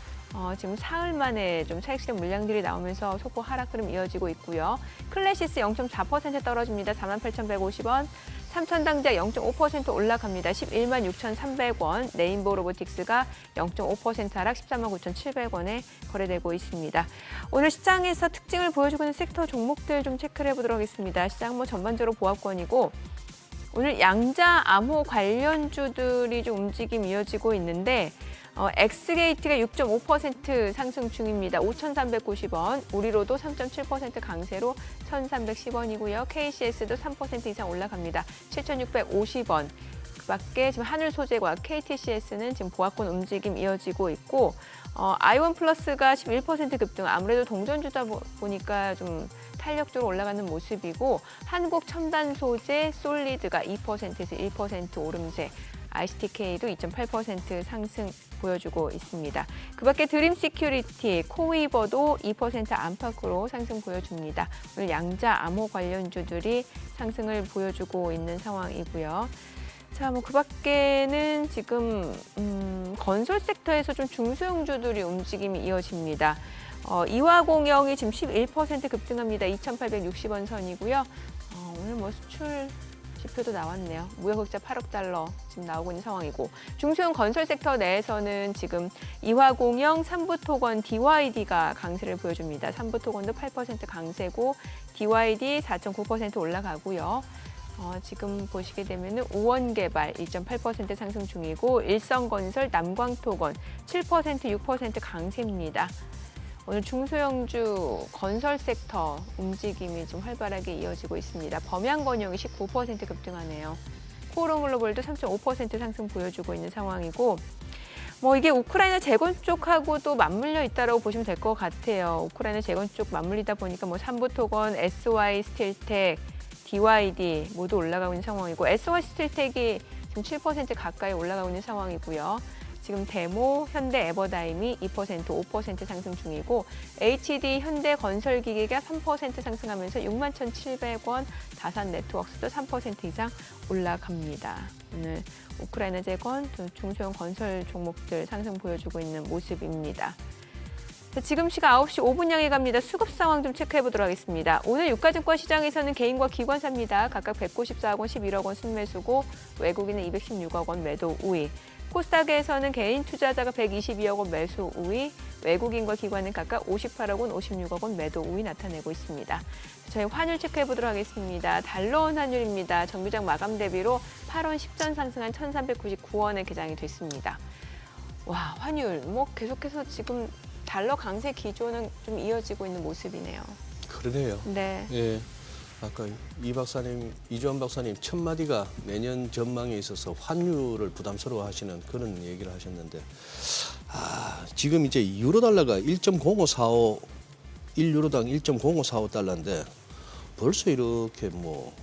지금 사흘 만에 좀 차익 실현 물량들이 나오면서 소폭 하락 흐름 이어지고 있고요. 클래시스 0.4% 떨어집니다. 48,150원. 삼천당자 0.5% 올라갑니다. 116,300원. 레인보우 로보틱스가 0.5% 하락 139,700원에 거래되고 있습니다. 오늘 시장에서 특징을 보여주고 있는 섹터 종목들 좀 체크를 해보도록 하겠습니다. 시장 뭐 전반적으로 보합권이고 오늘 양자 암호 관련주들이 좀 움직임 이어지고 있는데 엑스게이트가 6.5% 상승 중입니다. 5,390원, 우리로도 3.7% 강세로 1,310원이고요. KCS도 3% 이상 올라갑니다. 7,650원. 그밖에 지금 하늘소재과 KTCS는 지금 보합권 움직임 이어지고 있고 아이원 플러스가 11% 급등. 아무래도 동전주다 보니까 좀 탄력적으로 올라가는 모습이고 한국첨단소재 솔리드가 2%에서 1% 오름세. ICTK도 2.8% 상승 보여주고 있습니다. 그밖에 드림 시큐리티, 코위버도 2% 안팎으로 상승 보여줍니다. 오늘 양자 암호 관련주들이 상승을 보여주고 있는 상황이고요. 자, 뭐 그밖에는 지금 건설 섹터에서 좀 중소형주들이 움직임이 이어집니다. 이화공영이 지금 11% 급등합니다. 2,860원 선이고요. 오늘 뭐 수출 지표도 나왔네요. 무역 흑자 8억 달러 지금 나오고 있는 상황이고 중소형 건설 섹터 내에서는 지금 이화공영, 삼부토건, DYD가 강세를 보여줍니다. 삼부토건도 8% 강세고 DYD 4.9% 올라가고요. 지금 보시게 되면 우원개발 1.8% 상승 중이고 일성건설, 남광토건 7%, 6% 강세입니다. 오늘 중소형주 건설 섹터 움직임이 좀 활발하게 이어지고 있습니다. 범양건영이 19% 급등하네요. 코오롱글로벌도 3.5% 상승 보여주고 있는 상황이고 이게 우크라이나 재건 쪽하고도 맞물려 있다고 보시면 될 것 같아요. 우크라이나 재건 쪽 맞물리다 보니까 삼부토건, SY 스틸텍, DYD 모두 올라가고 있는 상황이고 SY 스틸텍이 지금 7% 가까이 올라가고 있는 상황이고요. 지금 데모, 현대 에버다임이 2%, 5% 상승 중이고 HD 현대건설기계가 3% 상승하면서 61,700원, 다산 네트워크스도 3% 이상 올라갑니다. 오늘 우크라이나 재건, 중소형 건설 종목들 상승 보여주고 있는 모습입니다. 지금 시각 9시 5분 향해 갑니다. 수급 상황 좀 체크해 보도록 하겠습니다. 오늘 유가증권 시장에서는 개인과 기관사입니다. 각각 194억 원, 11억 원 순매수고 외국인은 216억 원 매도 우위. 코스닥에서는 개인 투자자가 122억 원 매수 우위, 외국인과 기관은 각각 58억 원, 56억 원 매도 우위 나타내고 있습니다. 저희 환율 체크해 보도록 하겠습니다. 달러원 환율입니다. 정규장 마감 대비로 8원 10전 상승한 1,399원에 개장이 됐습니다. 와, 환율 계속해서 지금 달러 강세 기조는 좀 이어지고 있는 모습이네요. 그러네요. 네. 예. 아까 이주환 박사님 첫 마디가 내년 전망에 있어서 환율을 부담스러워하시는 그런 얘기를 하셨는데, 지금 이제 유로 달러가 1.0545, 1유로당 1.0545달러인데 벌써 이렇게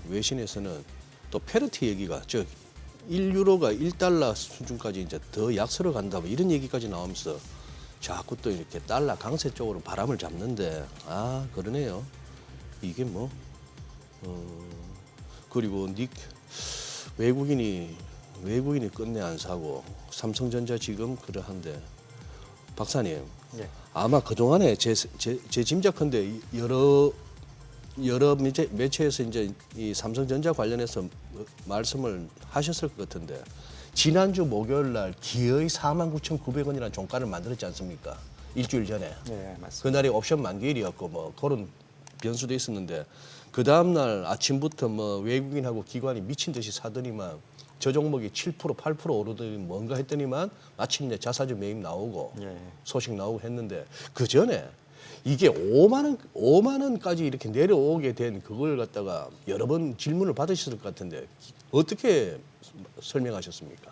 외신에서는 또 페르티 얘기가 1유로가 1달러 수준까지 이제 더 약세로 간다 이런 얘기까지 나오면서 자꾸 또 이렇게 달러 강세 쪽으로 바람을 잡는데 그러네요. 이게 그리고 외국인이 끝내 안 사고 삼성전자 지금 그러한데 박사님 아마 그동안에 제 짐작컨대 여러 매체에서 이제 이 삼성전자 관련해서 말씀을 하셨을 것 같은데 지난주 목요일 날 기어이 49,900원이라는 종가를 만들었지 않습니까? 일주일 전에. 네, 맞습니다. 그날이 옵션 만기일이었고 그런 변수도 있었는데 그 다음 날 아침부터 외국인하고 기관이 미친 듯이 사더니만 저 종목이 7%, 8% 오르더니 뭔가 했더니만 마침내 자사주 매입 나오고 소식 나오고 했는데 그 전에 이게 5만 원까지 이렇게 내려오게 된 그걸 갖다가 여러 번 질문을 받으셨을 것 같은데 어떻게 설명하셨습니까?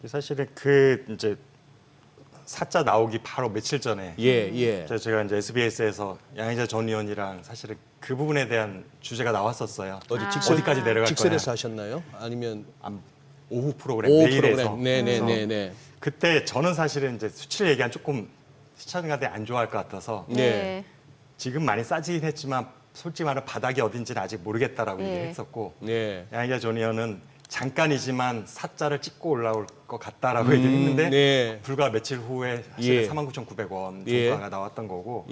사실은 이제 사자 나오기 바로 며칠 전에 제가 이제 SBS에서 양희자 전 의원이랑 사실은 그 부분에 대한 주제가 나왔었어요. 어디까지 내려갈 직설에서 거냐. 하셨나요? 아니면 오후 프로그램 오후 내일에서. 프로그램. 네네네. 그때 저는 사실은 이제 수치를 얘기한 조금 시청자들이 안 좋아할 것 같아서 네. 지금 많이 싸지긴 했지만 솔직히 말하면 바닥이 어딘지는 아직 모르겠다라고 얘기했었고 양희자 전 의원은 잠깐이지만 사자를 찍고 올라올 것 같다라고 얘기했는데 불과 며칠 후에 사실 49,900원 종가가 나왔던 거고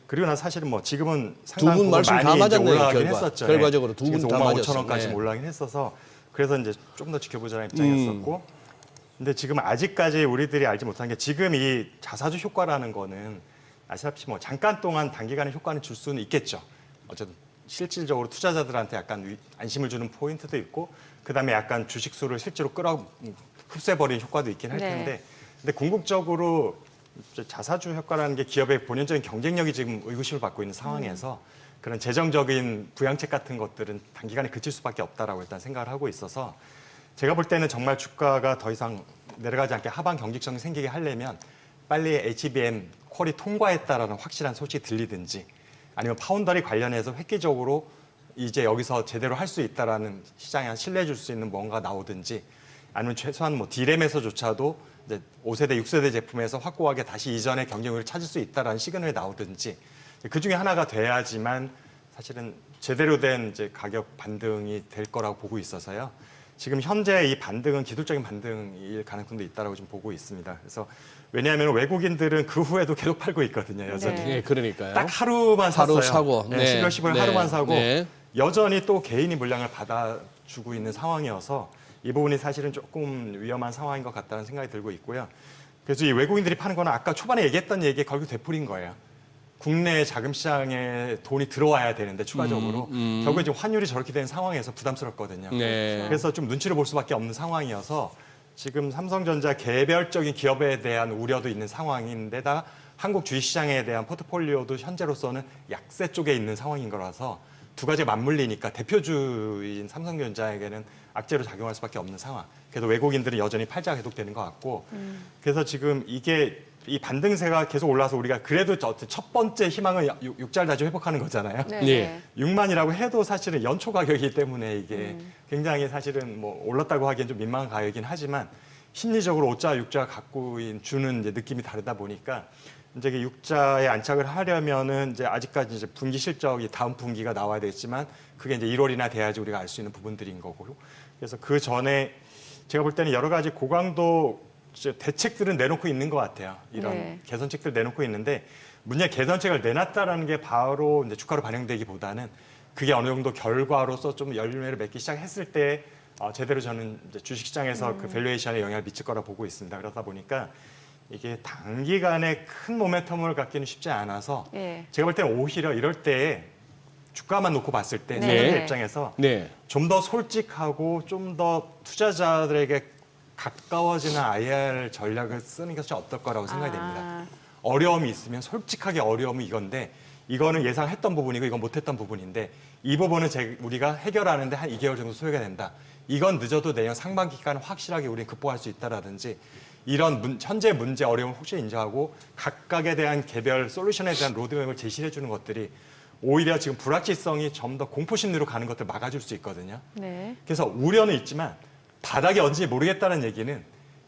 그리고 난 사실은 지금은 상당 부분 말씀 다 많이 이제 맞았네요, 올라가긴 했었죠. 결과적으로 두 분 다 55,000원까지 올라가긴 했어서 그래서 이제 좀 더 지켜보자는 입장이었었고 근데 지금 아직까지 우리들이 알지 못한 게 지금 이 자사주 효과라는 거는 아시다시피 잠깐 동안 단기간에 효과는 줄 수는 있겠죠. 어쨌든 실질적으로 투자자들한테 약간 안심을 주는 포인트도 있고 그다음에 약간 주식 수를 실제로 흡수해버리는 효과도 있긴 할 텐데 근데 궁극적으로 자사주 효과라는 게 기업의 본연적인 경쟁력이 지금 의구심을 받고 있는 상황에서 그런 재정적인 부양책 같은 것들은 단기간에 그칠 수밖에 없다라고 일단 생각을 하고 있어서 제가 볼 때는 정말 주가가 더 이상 내려가지 않게 하방 경직성이 생기게 하려면 빨리 HBM 퀄이 통과했다라는 확실한 소식이 들리든지 아니면 파운더리 관련해서 획기적으로 이제 여기서 제대로 할 수 있다라는 시장에 신뢰해 줄 수 있는 뭔가 나오든지 아니면 최소한 디램에서조차도 이제 5세대, 6세대 제품에서 확고하게 다시 이전의 경쟁력을 찾을 수 있다라는 시그널이 나오든지 그 중에 하나가 돼야지만 사실은 제대로 된 이제 가격 반등이 될 거라고 보고 있어서요. 지금 현재 이 반등은 기술적인 반등일 가능성도 있다라고 지금 보고 있습니다. 그래서 왜냐하면 외국인들은 그 후에도 계속 팔고 있거든요. 여전히. 그러니까요. 딱 하루만 샀어요. 하루 사고. 12월 15일 하루만 사고 여전히 또 개인이 물량을 받아주고 있는 상황이어서 이 부분이 사실은 조금 위험한 상황인 것 같다는 생각이 들고 있고요. 그래서 이 외국인들이 파는 거는 아까 초반에 얘기했던 얘기에 결국 되풀이인 거예요. 국내 자금 시장에 돈이 들어와야 되는데 추가적으로 결국에 지금 환율이 저렇게 된 상황에서 부담스럽거든요. 네. 그래서 좀 눈치를 볼 수밖에 없는 상황이어서 지금 삼성전자 개별적인 기업에 대한 우려도 있는 상황인데다 한국 주식시장에 대한 포트폴리오도 현재로서는 약세 쪽에 있는 상황인 거라서 두 가지가 맞물리니까 대표주인 삼성전자에게는 악재로 작용할 수밖에 없는 상황. 그래서 외국인들은 여전히 팔자가 계속되는 것 같고 그래서 지금 이게 이 반등세가 계속 올라서 우리가 그래도 첫 번째 희망은 육자를 다시 회복하는 거잖아요. 네. 네. 6만이라고 해도 사실은 연초 가격이기 때문에 이게 굉장히 사실은 뭐 올랐다고 하기엔 좀 민망한 가격이긴 하지만 심리적으로 5자, 6자 갖고 주는 이제 느낌이 다르다 보니까 이제 6자에 안착을 하려면은 이제 아직까지 이제 분기 실적이 다음 분기가 나와야 되겠지만 그게 이제 1월이나 돼야지 우리가 알 수 있는 부분들인 거고 그래서 그 전에 제가 볼 때는 여러 가지 고강도 대책들은 내놓고 있는 것 같아요. 이런 네. 개선책들 내놓고 있는데 문제 개선책을 내놨다라는 게 바로 이제 주가로 반영되기보다는 그게 어느 정도 결과로서 좀 열매를 맺기 시작했을 때 제대로 저는 이제 주식시장에서 그 밸류에이션에 영향을 미칠 거라 보고 있습니다. 그러다 보니까 이게 단기간에 큰 모멘텀을 갖기는 쉽지 않아서 예. 제가 볼 때는 오히려 이럴 때 주가만 놓고 봤을 때 네. 투자자 입장에서 네. 좀 더 솔직하고 좀 더 투자자들에게 가까워지는 IR 전략을 쓰는 것이 어떨 거라고 생각이 됩니다. 어려움이 있으면 솔직하게 어려움이 이건데 이거는 예상했던 부분이고 이건 못했던 부분인데 이 부분은 우리가 해결하는데 한 2개월 정도 소요가 된다. 이건 늦어도 내년 상반기까지는 확실하게 우리는 극복할 수 있다라든지 이런 현재 문제 어려움을 확실히 인정하고 각각에 대한 개별 솔루션에 대한 로드맵을 제시해 주는 것들이 오히려 지금 불확실성이 좀 더 공포 심리로 가는 것들 막아줄 수 있거든요. 네. 그래서 우려는 있지만 바닥이 언제 모르겠다는 얘기는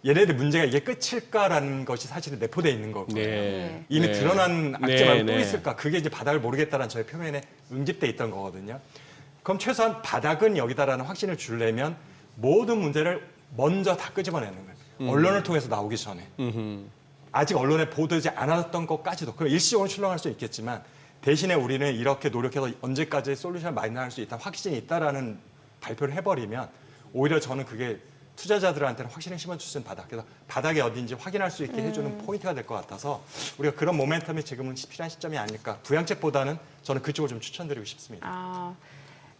얘네들 문제가 이게 끝일까라는 것이 사실은 내포되어 있는 거고요. 네. 이미 네. 드러난 악재 네, 말고 또 네. 있을까? 그게 이제 바닥을 모르겠다는 저의 표현에 응집돼 있던 거거든요. 그럼 최소한 바닥은 여기다라는 확신을 주려면 모든 문제를 먼저 다 끄집어내는 거예요. 언론을 통해서 나오기 전에. 아직 언론에 보도되지 않았던 것까지도. 그럼 일시적으로 출렁할 수 있겠지만 대신에 우리는 이렇게 노력해서 언제까지 솔루션을 마련할 수 있다, 확신이 있다라는 발표를 해버리면 오히려 저는 그게 투자자들한테는 확신을 심어줄 수 있는 바닥. 그래서 바닥이 어딘지 확인할 수 있게 해주는 포인트가 될 것 같아서 우리가 그런 모멘텀이 지금은 필요한 시점이 아닐까. 부양책보다는 저는 그쪽을 좀 추천드리고 싶습니다.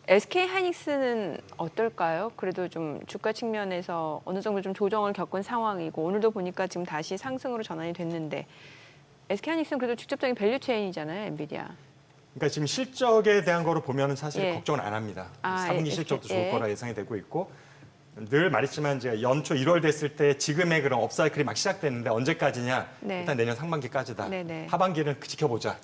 SK 하이닉스는 어떨까요? 그래도 좀 주가 측면에서 어느 정도 좀 조정을 겪은 상황이고 오늘도 보니까 지금 다시 상승으로 전환이 됐는데 SK 하이닉스는 그래도 직접적인 밸류 체인이잖아요, 엔비디아. 그러니까 지금 실적에 대한 거로 보면은 사실 예. 걱정은 안 합니다. 아, 4분기 예, 실적도 예. 좋을 거라 예상이 되고 있고 늘 말했지만 이제 연초 1월 됐을 때 지금의 그런 업사이클이 막 시작됐는데 언제까지냐? 네. 일단 내년 상반기까지다. 네네. 하반기는 지켜보자.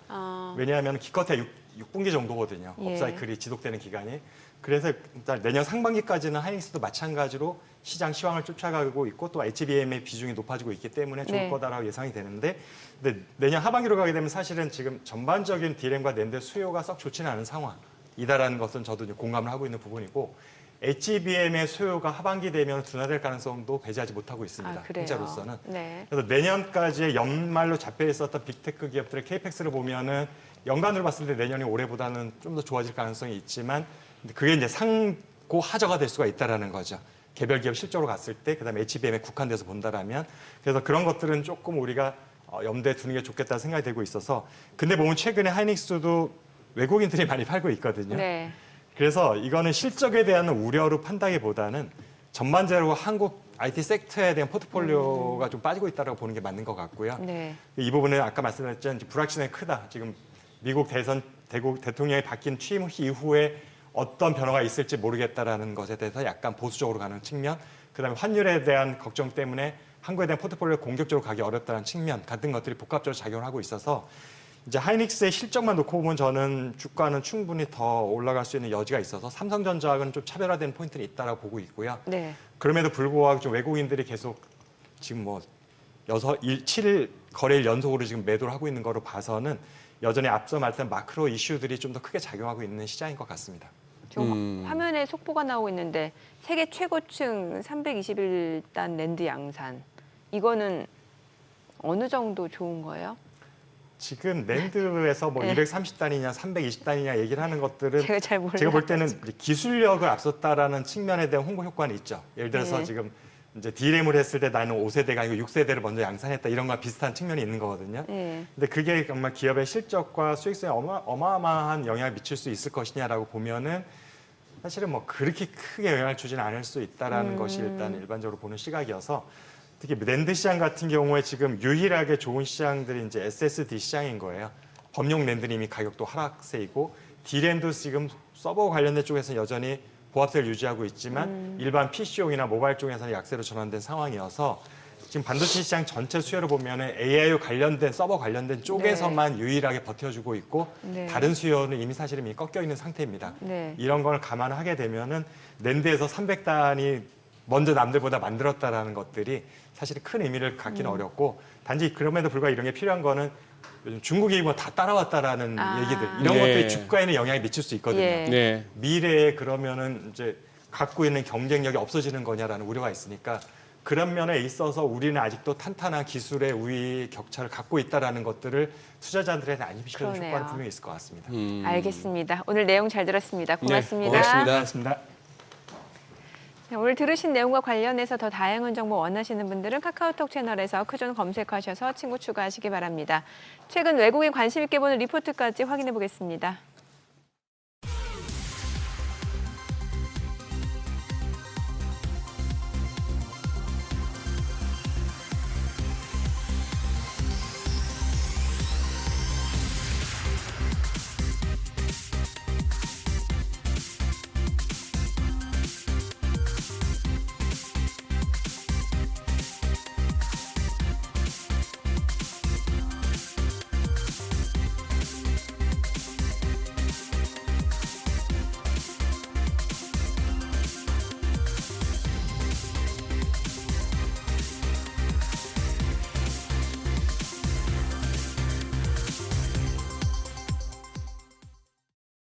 왜냐하면 기껏해 6분기 정도거든요. 예. 업사이클이 지속되는 기간이. 그래서 일단 내년 상반기까지는 하이닉스도 마찬가지로 시장 시황을 쫓아가고 있고 또 HBM의 비중이 높아지고 있기 때문에 좋을 네. 거다라고 예상이 되는데 근데 내년 하반기로 가게 되면 사실은 지금 전반적인 D램과 낸드 수요가 썩 좋지는 않은 상황이다라는 것은 저도 이제 공감을 하고 있는 부분이고 HBM의 수요가 하반기 되면 둔화될 가능성도 배제하지 못하고 있습니다. 그래요? 현재로서는. 네. 그래서 내년까지의 연말로 잡혀 있었던 빅테크 기업들의 케이펙스를 보면은 연간으로 봤을 때 내년이 올해보다는 좀 더 좋아질 가능성이 있지만 그게 이제 상고 하저가 될 수가 있다라는 거죠. 개별 기업 실적으로 갔을 때 그다음에 HBM에 국한돼서 본다라면 그래서 그런 것들은 조금 우리가 염두에 두는 게 좋겠다 생각이 되고 있어서 근데 보면 최근에 하이닉스도 외국인들이 많이 팔고 있거든요. 네. 그래서 이거는 실적에 대한 우려로 판다기보다는 전반적으로 한국 IT 섹터에 대한 포트폴리오가 좀 빠지고 있다고 보는 게 맞는 것 같고요. 네. 이 부분은 아까 말씀드렸지만 불확실성이 크다. 지금 미국 대통령이 바뀐 취임 이후에 어떤 변화가 있을지 모르겠다라는 것에 대해서 약간 보수적으로 가는 측면, 그다음에 환율에 대한 걱정 때문에 한국에 대한 포트폴리오 공격적으로 가기 어렵다는 측면 같은 것들이 복합적으로 작용을 하고 있어서 이제 하이닉스의 실적만 놓고 보면 저는 주가는 충분히 더 올라갈 수 있는 여지가 있어서 삼성전자하고는 좀 차별화된 포인트는 있다라고 보고 있고요. 네. 그럼에도 불구하고 좀 외국인들이 계속 지금 뭐 7일 거래일 연속으로 지금 매도를 하고 있는 거로 봐서는 여전히 앞서 말했던 마크로 이슈들이 좀 더 크게 작용하고 있는 시장인 것 같습니다. 지금 화면에 속보가 나오고 있는데 세계 최고층 321단 낸드 양산 이거는 어느 정도 좋은 거예요? 지금 낸드에서 뭐 네. 230단이냐 320단이냐 얘기를 하는 것들은 제가 잘 몰라요. 제가 볼 때는 이제 기술력을 앞섰다라는 측면에 대한 홍보 효과는 있죠. 예를 들어서 네. 지금 이제 D램을 했을 때 나는 5세대가 아니고 6세대를 먼저 양산했다 이런 거와 비슷한 측면이 있는 거거든요. 네. 근데 그게 정말 기업의 실적과 수익성에 어마어마한 영향을 미칠 수 있을 것이냐라고 보면은 사실은 뭐 그렇게 크게 영향을 주지는 않을 수 있다라는 것이 일단 일반적으로 보는 시각이어서 특히 낸드 시장 같은 경우에 지금 유일하게 좋은 시장들이 이제 SSD 시장인 거예요. 범용 낸드는 이미 가격도 하락세이고 D램도 지금 서버 관련된 쪽에서는 여전히 보합세를 유지하고 있지만 일반 PC용이나 모바일 쪽에서는 약세로 전환된 상황이어서 지금 반도체 시장 전체 수요를 보면은 AI 관련된 서버 관련된 쪽에서만 유일하게 버텨주고 있고 네. 다른 수요는 이미 사실은 이미 꺾여 있는 상태입니다. 네. 이런 걸 감안하게 되면은 낸드에서 300단이 먼저 남들보다 만들었다라는 것들이 사실 큰 의미를 갖기는 어렵고 단지 그럼에도 불구하고 이런 게 필요한 거는 요즘 중국이 뭐 다 따라왔다라는 얘기들 이런 네. 것들이 주가에는 영향이 미칠 수 있거든요. 예. 네. 미래에 그러면은 이제 갖고 있는 경쟁력이 없어지는 거냐라는 우려가 있으니까 그런 면에 있어서 우리는 아직도 탄탄한 기술의 우위 격차를 갖고 있다라는 것들을 투자자들에게 안심시켜주는 그러네요. 효과는 분명히 있을 것 같습니다. 알겠습니다. 오늘 내용 잘 들었습니다. 고맙습니다. 네, 고맙습니다. 고맙습니다. 네, 오늘 들으신 내용과 관련해서 더 다양한 정보 원하시는 분들은 카카오톡 채널에서 크존 검색하셔서 친구 추가하시기 바랍니다. 최근 외국인 관심 있게 보는 리포트까지 확인해 보겠습니다.